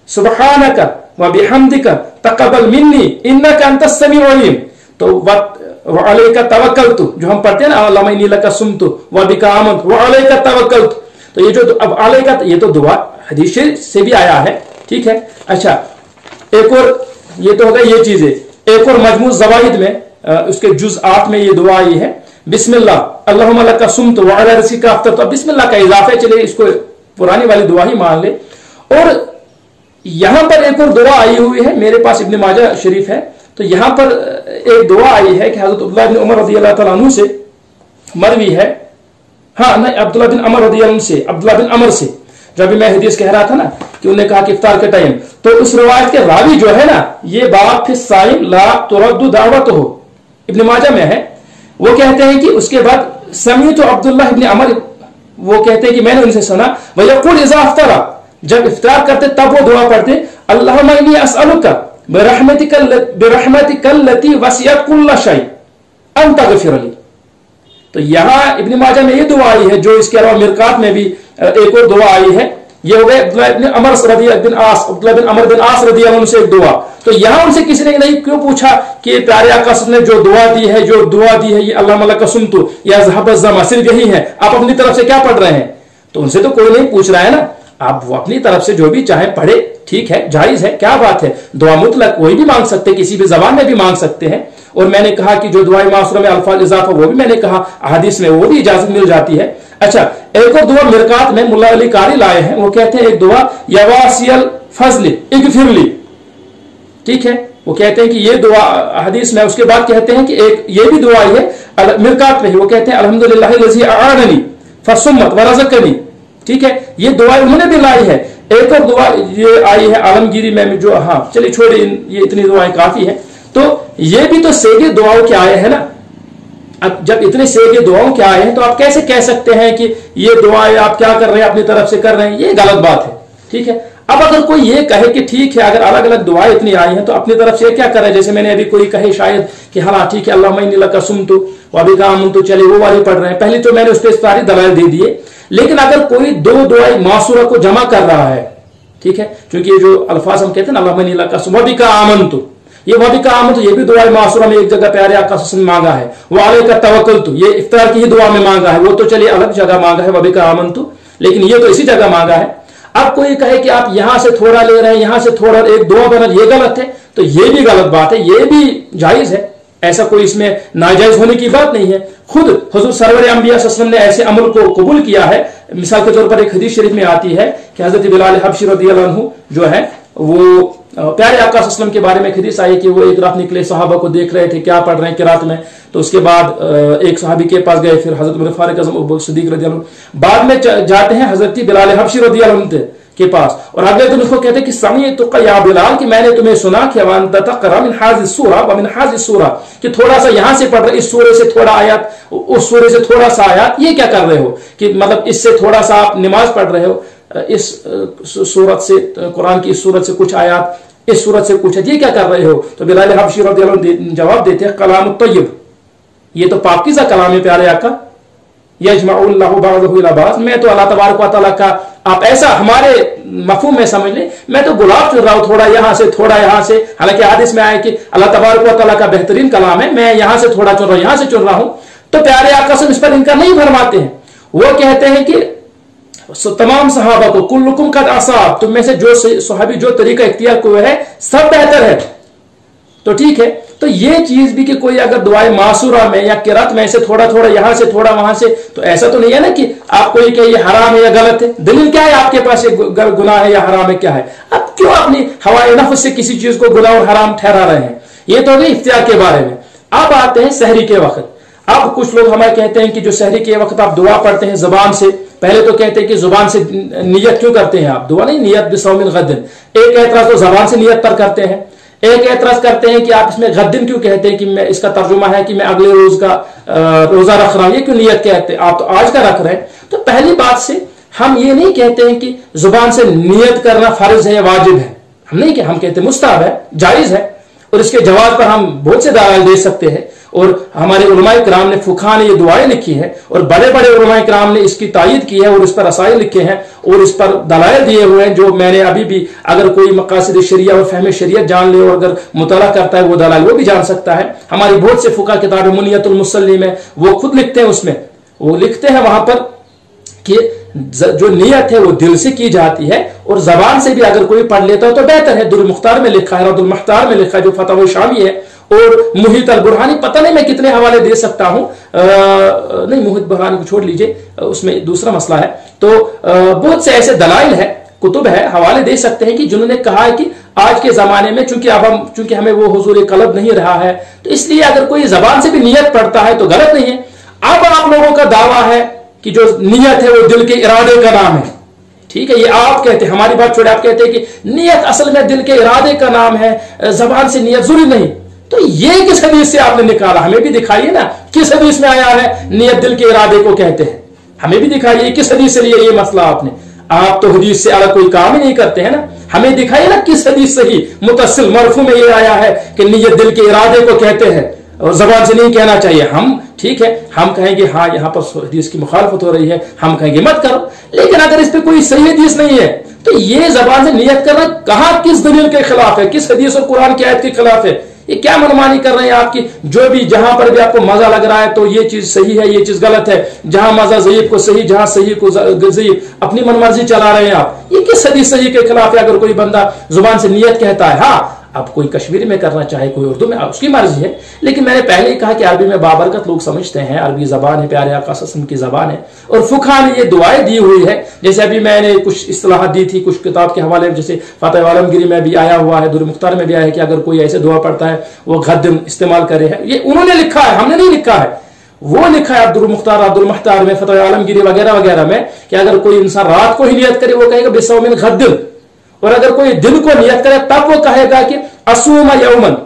सुब्हानका व बिहम्दिका तक़ब्बल मिन्नी इन्नका अंतस समीउल अलीम। तो व अलैका तवक्कलतु जो हम पढ़ते हैं ना, अल्लाहुम्मा इन्नी लका सुम्तु व बिका आमनतु व अलैका तवक्कलतु, तो ये जो अब अलैका, ये तो दुआ हदीस से भी आया है, ठीक है। अच्छा, एक और ये तो हो गई ये चीजें। एक और मजमू ज़वाहिद में उसके जुज़ 8 में ये दुआ आई है, बिस्मिल्लाह अल्लाहुम्मा लका सुम्तु व अला रिज़्क़िका अफ्तरतु। अब बिस्मिल्लाह का इजाफा, चले इसको पुरानी वाली दुआ ही मान ले। और यहां पर एक और दुआ आई हुई है, मेरे पास इब्न माजा शरीफ है, तो यहां पर एक दुआ आई है कि हज़रत अब्दुल्लाह बिन उमर रज़ियल्लाहु तआला अन्हु से मरवी है, हाँ नहीं, अब्दुल्लाह बिन अमर रज़ियल्लाहु से, अब्दुल्लाह बिन अमर से, जब भी मैं हदीस कह रहा था ना कि उन्होंने कहा कि इफ्तार के टाइम, तो उस रिवायत के रावी जो है ना, ये बात फिर साइम ला तुरद्दु दावतुहु इब्न माजा में है। वो कहते हैं कि उसके बाद समीअतु अब्दुल्लाह इब्न अमर, वो कहते हैं कि मैंने उनसे सुना, व यक़ूल इज़ा अफ्तरा, जब इफ्तार करते तब वो दुआ पढ़ते, अल्लाहुम्मा इन्नी अस्अलुका बिरहमतिकल्लती वसिअत कुल्ल शै अन तग़फिर ली। तो यहां इब्न माजा में ये दुआ आई है, जो इसके अलावा मिरकात में भी एक और दुआ आई है। ये हो गए अब्दुल्लाह बिन अमर बिन आस रज़ियल्लाहु अन्हु से एक दुआ। तो यहां उनसे किसी ने नहीं क्यों पूछा कि प्यारे आका ने जो दुआ दी है ये अल्लाहुम्मा लका सुम्तु या ज़हब ज़मा, सिर्फ यही है, आप अपनी तरफ से क्या पढ़ रहे हैं? तो उनसे तो कोई नहीं पूछ रहा है ना, आप वो अपनी तरफ से जो भी चाहे पढ़े, ठीक है, जायज है, क्या बात है। दुआ मुतलक कोई भी मांग सकते, किसी भी जबान में भी मांग सकते हैं। और मैंने कहा कि जो दुआ मासूरा में अल्फाज इजाफा, वो भी मैंने कहा हदीस में वो भी इजाजत मिल जाती है। अच्छा, एक और दुआ मिरकात में मुल्ला अली कारी लाए हैं, वो कहते हैं एक दुआ यवासियल फजली इगफिरली, ठीक है। वो कहते हैं कि ये दुआ हदीस में, उसके बाद कहते हैं कि एक ये भी दुआ है मिरकात में ही, वो कहते हैं अल्हम्दुलिल्लाहिल्लज़ी अआननी फसुम्मत वरज़क़नी, ठीक है। ये दुआ उन्होंने भी लाई है। एक और दुआ ये आई है आलमगीरी में, जो, हाँ चलिए छोड़िए, ये इतनी दुआएं काफी है। तो ये भी तो सेगे दुआओं के आए हैं ना। अब जब इतने सेगे दुआओं के आए हैं, तो आप कैसे कह सकते हैं कि ये दुआएं आप क्या कर रहे हैं, अपनी तरफ से कर रहे हैं? ये गलत बात है, ठीक है। अब अगर कोई ये कहे कि ठीक है, अगर अलग अलग दुआएं इतनी आई हैं, तो अपनी तरफ से क्या कर रहे हैं? जैसे मैंने अभी कोई कहे शायद कि हाँ ठीक है, अल्लाहुम्मा इन्नी लका सुम्तु व बिका आमनतु, चलिए वो वाली पढ़ रहे हैं। पहले तो मैंने उस पर सारी दलाइल दे दिए। लेकिन अगर कोई दो दुआएं मासूरा को जमा कर रहा है, ठीक है, क्योंकि ये जो अल्फाज हम कहते हैं ना, अल्लाहुम्मा इन्नी लका वबिका आमनतु, ये वबिका आमनतु ये भी दुआ मासूरा में एक जगह प्यारे आका सल्लल्लाहु अलैहि वसल्लम मांगा है। वो अलैका तवक्कलतु ये इफ्तार की ही दुआ में मांगा है, वो तो चलिए अलग जगह मांगा है वबिका आमनतु, लेकिन ये तो इसी जगह मांगा है। अब कोई कहे कि आप यहां से थोड़ा ले रहे हैं, यहां से थोड़ा, एक दुआ बना, ये गलत है, तो ये भी गलत बात है, ये भी जायज है, ऐसा कोई इसमें नाजायज होने की बात नहीं है। खुद हुजूर सरवर अंबिया सल्लल्लाहु अलैहि वसल्लम ने ऐसे अमल को कबूल किया है। मिसाल के तौर पर एक हदीस शरीफ में आती है कि हजरत बिलाल हबशी रज़ियल्लाहु अन्हु जो है वो प्यारे आका सल्लल्लाहु अलैहि वसल्लम के बारे में हदीस आई कि वो एक रात निकले, सहाबा को देख रहे थे क्या पढ़ रहे हैं किरात में, तो उसके बाद एक सहाबी के पास गए, फिर हजरत उमर फारूक आज़म अबू सिद्दीक रज़ियल्लाहु अन्हु, बाद में जाते हैं हजरत बिलाल हबशी रज़ियल्लाहु अन्हु के पास, और अगले दिन उसको कहते कि समी तो या बिलाल कि मैंने तुम्हें सुना कि मिन हाज़िस सूरा व मिन हाज़िस सूरा, कि थोड़ा सा यहां से पढ़ रहे, इस सूरे से थोड़ा आयत, उस सूरे से थोड़ा सा आयत, ये क्या कर रहे हो कि मतलब इससे थोड़ा सा आप नमाज पढ़ रहे हो, इस सूरत से, कुरान की इस सूरत से कुछ आयत, इस सूरत से कुछ है, ये क्या कर रहे हो? तो बिलाल हबशी रज़ियल्लाहु अन्हु जवाब देते हैं कलाम तय्यब, ये तो पाकीज़ा कलाम है प्यारे आका, यजमाउल्लाहु बअदहु इला बअद, मैं तो अल्लाह तबारक व तआला का, आप ऐसा हमारे मफहूम में समझ लें, मैं तो गुलाब चुन रहा हूं, थोड़ा यहां से थोड़ा यहां से, हालांकि हदीस में आया कि अल्लाह तबारक व तआला का बेहतरीन कलाम है, मैं यहां से थोड़ा चुन रहा हूं, यहां से चुन रहा हूं। तो प्यारे आका से इस पर इनकार नहीं फरमाते हैं, वो कहते हैं कि तमाम सहाबा को कुल्लुकुम कद असाब, तुम में से जो सहाबी जो तरीका इख्तियार किया है सब बेहतर है। तो ठीक है, तो ये चीज भी कि कोई अगर दुआए मासूरा में या किरात में से थोड़ा थोड़ा यहां से थोड़ा वहां से, तो ऐसा तो नहीं है ना कि आपको ये ये हराम है या गलत है, दलील क्या है आपके पास, ये गुनाह है या हराम है, क्या है? अब क्यों अपनी हवाए नफ्स से किसी चीज को गुनाह और हराम ठहरा रहे हैं? ये तो गई इख्तियार के बारे में। अब आते हैं सहरी के वक्त। अब कुछ लोग हमें कहते हैं कि जो सहरी के वक्त आप दुआ पढ़ते हैं जुबान से, पहले तो कहते हैं कि जुबान से नियत क्यों करते हैं आप, दुआ नहीं, नियत बिसौमिन गद्दिन, एक एतराज तो जबान से नियत पर करते हैं, एक एतराज करते हैं कि आप इसमें गद्दिन क्यों कहते हैं, कि मैं इसका तर्जुमा है कि मैं अगले रोज का रोजा रख रहा हूं, ये क्यों नियत कहते हैं, आप तो आज का रख रहे हैं। तो पहली बात से हम ये नहीं कहते हैं कि जुबान से नियत करना फर्ज है या वाजिब है, हम नहीं, हम कहते मुस्ताहब है, जायज है, और इसके जवाब पर हम बहुत से दलाइल दे सकते हैं, और हमारे उलमाए किराम ने, फुक़हा ने ये दुआएं लिखी हैं, और बड़े बड़े उलमाए किराम ने इसकी तायीद की है, और इस पर रसाइल लिखे हैं, और इस पर दलाइल दिए हुए हैं, जो मैंने अभी भी, अगर कोई मकासिद शरिया और फहम शरियत जान ले और अगर मुताला करता है वो दलाइल वो भी जान सकता है। हमारी बहुत से फुक़हा किताब मुनियतुल मुसल्ली में वो खुद लिखते हैं, उसमें वो लिखते हैं वहां पर कि जो नियत है वो दिल से की जाती है, और जबान से भी अगर कोई पढ़ लेता है तो बेहतर है। दुर मुख्तार में लिखा है, रद्दुल मुख्तार में लिखा है, जो फतवा शामी है, और मुहित अल बुरहानी, पता नहीं मैं कितने हवाले दे सकता हूं, नहीं मुहित बुरहानी को छोड़ लीजिए, उसमें दूसरा मसला है। तो बहुत से ऐसे दलाइल है, कुतुब है, हवाले दे सकते हैं कि जिन्होंने कहा है कि आज के जमाने में चूंकि हमें वो हुजूर कल्ब नहीं रहा है, तो इसलिए अगर कोई जबान से भी नियत पढ़ता है तो गलत नहीं है। अब आप लोगों का दावा है कि जो नियत है वो दिल के इरादे का नाम है, ठीक है, ये आप कहते हैं, हमारी बात छोड़े, आप कहते हैं कि नियत असल में दिल के इरादे का नाम है, जबान से नियत जरूरी नहीं। तो ये किस हदीस से आपने निकाला, हमें भी दिखाइए ना, किस हदीस में आया है नियत दिल के इरादे को कहते हैं, हमें भी दिखाइए किस हदीस से लिया ये मसला आपने। आप तो हदीस से अलग कोई काम ही नहीं करते हैं ना, हमें दिखाइए ना किस हदीस से ही मुतस्सिल मरफू में ये आया है कि नियत दिल के इरादे को कहते हैं, और जबान से नहीं कहना चाहिए। हम ठीक है, हम कहेंगे हाँ यहाँ पर हदीस की मुखालफत हो रही है, हम कहेंगे मत करो, लेकिन अगर इस पर कोई सही हदीस नहीं है तो ये जबान से नियत करना कहाँ, किस दलील के खिलाफ है, किस हदीस और कुरान की आयत के खिलाफ है? ये क्या मनमानी कर रहे हैं आपकी, जो भी जहां पर भी आपको मजा लग रहा है तो ये चीज सही है, ये चीज गलत है, जहां मजा ज़ईफ को सही, जहां सही को ज़ईफ, अपनी मनमर्जी चला रहे हैं आप। ये किस हदीस सही के खिलाफ है अगर कोई बंदा जुबान से नियत कहता है? हाँ, अब कोई कश्मीरी में करना चाहे, कोई उर्दू में, उसकी मर्जी है, लेकिन मैंने पहले ही कहा कि अरबी में बाबरकत लोग समझते हैं, अरबी जबान है, प्यारे आका सल्लल्लाहु अलैहि वसल्लम की जबान है, और फुक़हा ने ये दुआएं दी हुई है। जैसे अभी मैंने कुछ इस्तिलाहात दी थी कुछ किताब के हवाले, जैसे फतवा आलमगीरी में भी आया हुआ है, दुर मुख्तार में भी आया है कि अगर कोई ऐसे दुआ पढ़ता है वो गद्दम इस्तेमाल करे है, ये उन्होंने लिखा है, हमने नहीं लिखा है, वो लिखा है अब्दुल मुख्तार में, फतवा आलमगीरी वगैरह वगैरह में, कि अगर कोई इंसान रात को ही नियत करे वो कहेगा बिसौमिन गद्दम, और अगर कोई दिन को नियत करे तब वो कहेगा कि असूमा यौमन,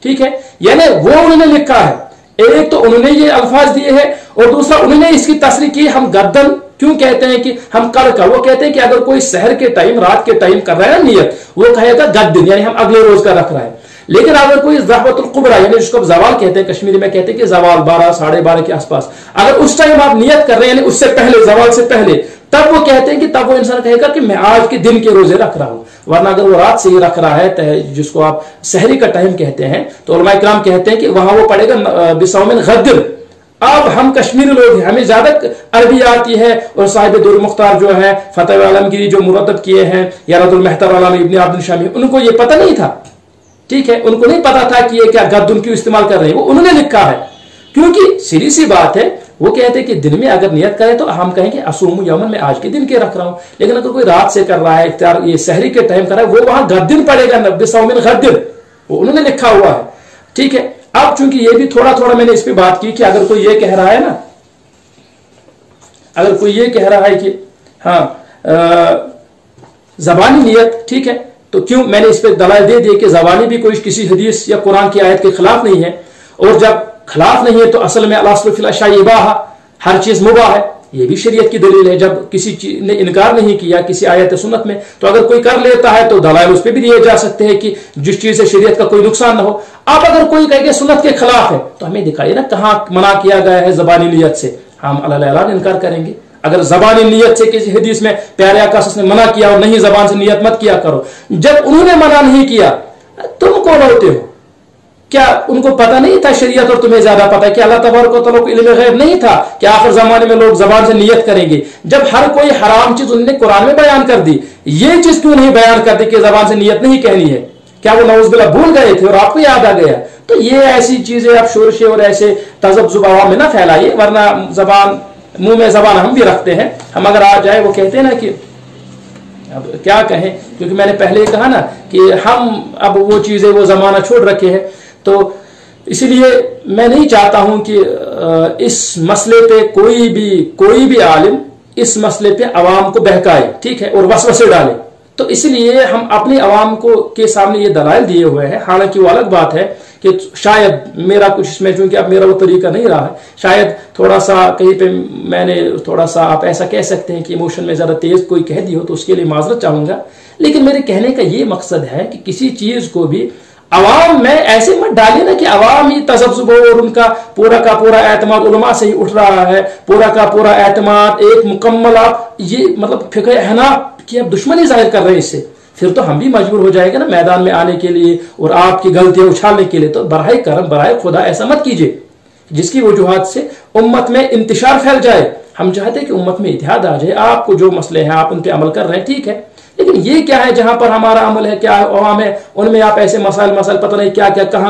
ठीक है, यानी वो उन्होंने लिखा है। एक तो उन्होंने ये अल्फाज दिए हैं, और दूसरा उन्होंने इसकी तस्रीह की, हम गद्दन क्यों कहते हैं कि हम कल का, वो कहते हैं कि अगर कोई सहर के टाइम, रात के टाइम कर रहा है नियत, वो कहेगा गद्दन, यानी हम अगले रोज का रख रहा है। लेकिन अगर कोई ज़हवतुल कुबरा, यानी जिसको जवाल कहते हैं, कश्मीरी में कहते हैं कि जवाल 12 साढ़े 12 के आसपास, अगर उस टाइम आप नियत कर रहे हैं, यानी उससे पहले, जवाल से पहले, تب وہ کہتے ہیں کہ تب وہ انسان کہے گا کہ میں آج کے دن کے روزے رکھ رہا ہوں. ورنہ اگر وہ رات سے ہی رکھ رہا ہے جس کو آپ سحری کا ٹائم کہتے ہیں تو علماء کرام کہتے ہیں کہ وہاں وہ پڑے گا بصوم غد. اب ہم کشمیری لوگ ہیں, ہمیں زیادہ عربی آتی ہے, اور صاحب دور مختار جو ہے فتح عالمگیری جو مرتب کیے ہیں یا رد المحتر علامہ ابن عبد الشامی, ان کو یہ پتہ نہیں تھا. ٹھیک ہے, ان کو نہیں پتا تھا کہ یہ کیا غد ان کیوں استعمال کر رہے ہیں, وہ انہوں نے لکھا ہے. کیونکہ سیدھی سی بات ہے, وہ کہتے ہیں کہ دن میں اگر نیت کرے تو ہم کہیں کہ اصوم یومن, میں آج کے دن کے رکھ رہا ہوں. لیکن اگر کوئی رات سے کر رہا ہے, افطار یہ سحری کے ٹائم کر رہا ہے, وہ وہاں غد دن پڑے گا, بصوم غد, وہ انہوں نے لکھا ہوا ہے. ٹھیک ہے, اب چونکہ یہ بھی تھوڑا تھوڑا میں نے اس پہ بات کی کہ اگر کوئی یہ کہہ رہا ہے نا, اگر کوئی یہ کہہ رہا ہے کہ ہاں زبانی نیت ٹھیک ہے, تو کیوں, میں نے اس پہ دلائل دے دی کہ زبانی بھی کوئی کسی حدیث یا قرآن کی آیت کے خلاف نہیں ہے, اور جب خلاف نہیں ہے تو اصل میں الاصل فی الاشیاء اباحہ, ہر چیز مباح ہے, یہ بھی شریعت کی دلیل ہے. جب کسی چیز نے انکار نہیں کیا کسی آیت سنت میں, تو اگر کوئی کر لیتا ہے تو دلائل اس پہ بھی دیے جا سکتے ہیں کہ جس چیز سے شریعت کا کوئی نقصان نہ ہو. اب اگر کوئی کہے کہ سنت کے خلاف ہے تو ہمیں دکھائیے نا کہاں منع کیا گیا ہے زبانی نیت سے, ہم اللہ اعلان انکار کریں گے. اگر زبانی نیت سے کسی حدیث میں پیارے آقا نے منع کیا اور نہیں زبان سے نیت مت کیا کرو, جب انہوں نے منع نہیں کیا تم کون ہوتے ہو؟ کیا ان کو پتہ نہیں تھا شریعت اور تمہیں زیادہ پتہ ہے کہ اللہ تبارک و تعالیٰ کو علم غیب نہیں تھا کہ آخر زمانے میں لوگ زبان سے نیت کریں گے؟ جب ہر کوئی حرام چیز انہوں نے قرآن میں بیان کر دی, یہ چیز کیوں نہیں بیان کر دی کہ زبان سے نیت نہیں کہنی ہے؟ کیا وہ نعوذ باللہ بھول گئے تھے اور آپ کو یاد آ گیا؟ تو یہ ایسی چیزیں آپ شورشے اور ایسے تذبذب عوام میں نہ پھیلائیے, ورنہ زبان منہ میں زبان ہم بھی رکھتے ہیں. ہم اگر آ جائے, وہ کہتے ہیں نا کہ اب کیا کہیں, کیونکہ میں نے پہلے کہا نا کہ ہم اب وہ چیزیں وہ زمانہ چھوڑ رکھے ہیں, تو اسی لیے میں نہیں چاہتا ہوں کہ اس مسئلے پہ کوئی بھی عالم اس مسئلے پہ عوام کو بہکائے, ٹھیک ہے, اور وسوسے ڈالے. تو اس لیے ہم اپنے عوام کے سامنے یہ دلائل دیے ہوئے ہیں. حالانکہ وہ الگ بات ہے کہ شاید میرا کچھ اس میں, چونکہ اب میرا وہ طریقہ نہیں رہا ہے, شاید تھوڑا سا کہیں پہ میں نے تھوڑا سا, آپ ایسا کہہ سکتے ہیں کہ ایموشن میں زیادہ تیز کوئی کہہ دی ہو, تو اس کے لیے معذرت چاہوں گا. لیکن میرے کہنے کا یہ مقصد ہے کہ کسی چیز کو بھی عوام میں ایسے مت ڈالیے نا کہ عوام ہی تذبذب اور ان کا پورا اعتماد علماء سے ہی اٹھ رہا ہے, پورا کا پورا اعتماد ایک مکمل, آپ یہ مطلب فقہ احناف کی آپ دشمنی ظاہر کر رہے ہیں اس سے, پھر تو ہم بھی مجبور ہو جائے گا نا میدان میں آنے کے لیے اور آپ کی غلطیاں اچھالنے کے لیے. تو براہ کرم براہ خدا ایسا مت کیجیے جس کی وجوہات سے امت میں انتشار پھیل جائے. ہم چاہتے ہیں کہ امت میں اتحاد آ جائے. آپ کو جو مسئلے ہیں آپ ان پہ عمل کر رہے ہیں, ٹھیک ہے, لیکن یہ کیا ہے جہاں پر ہمارا عمل ہے, کیا عوام ہے, ان میں آپ ایسے مسائل پتہ نہیں کیا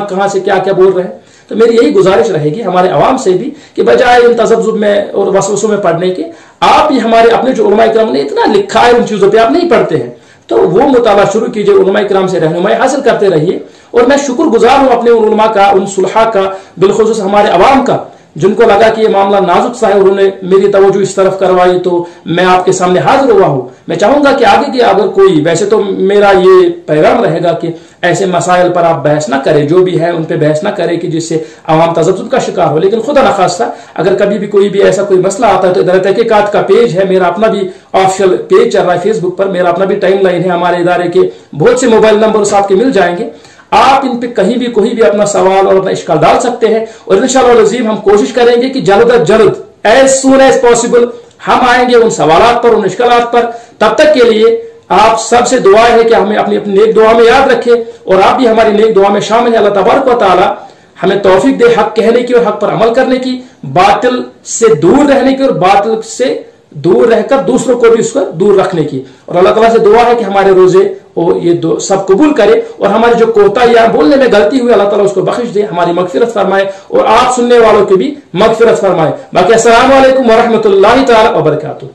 کہاں سے کیا بول رہے ہیں. تو میری یہی گزارش رہے گی ہمارے عوام سے بھی کہ بجائے ان تذبذب میں اور وسوسوں میں پڑھنے کے, آپ بھی ہمارے اپنے جو علماء کرام نے اتنا لکھا ہے ان چیزوں پہ آپ نہیں پڑھتے ہیں, تو وہ مطالعہ شروع کیجئے, علماء کرام سے رہنمائی حاصل کرتے رہیے. اور میں شکر گزار ہوں اپنے ان علماء کا, ان صلحاء کا, بالخصوص ہمارے عوام کا, جن کو لگا کہ یہ معاملہ نازک سا ہے, انہوں نے میری توجہ اس طرف کروائی, تو میں آپ کے سامنے حاضر ہوا ہوں. میں چاہوں گا کہ آگے کے اگر کوئی, ویسے تو میرا یہ پیغام رہے گا کہ ایسے مسائل پر آپ بحث نہ کریں, جو بھی ہے ان پہ بحث نہ کریں کہ جس سے عوام تذبذب کا شکار ہو. لیکن خدا نخواستہ اگر کبھی بھی کوئی بھی ایسا کوئی مسئلہ آتا ہے تو ادارہ تحقیقات کا پیج ہے, میرا اپنا بھی آفیشیل پیج چل رہا ہے فیس بک پر, میرا اپنا بھی ٹائم لائن ہے, ہمارے ادارے کے بہت سے موبائل نمبر آپ کے مل جائیں گے. آپ ان پہ کہیں بھی کوئی بھی اپنا سوال اور اپنا اشکال ڈال سکتے ہیں, اور انشاءاللہ العظیم ہم کوشش کریں گے کہ جلد از جلد, ایز سون ایز پاسبل ہم آئیں گے ان سوالات پر, ان اشکالات پر. تب تک کے لیے آپ سب سے دعا ہے کہ ہمیں اپنی نیک دعا میں یاد رکھے, اور آپ بھی ہماری نیک دعا میں شامل ہیں. اللہ تبارک و تعالی ہمیں توفیق دے حق کہنے کی اور حق پر عمل کرنے کی, باطل سے دور رہنے کی اور باطل سے دور رہ کر دوسروں کو بھی اس کو دور رکھنے کی. اور اللہ تعالیٰ سے دعا ہے کہ ہمارے روزے یہ سب قبول کرے, اور ہماری جو کوتاہی یا بولنے میں غلطی ہوئی اللہ تعالیٰ اس کو بخش دے, ہماری مغفرت فرمائے, اور آپ سننے والوں کی بھی مغفرت فرمائے. باقی السلام علیکم ورحمۃ اللہ تعالی وبرکاتہ.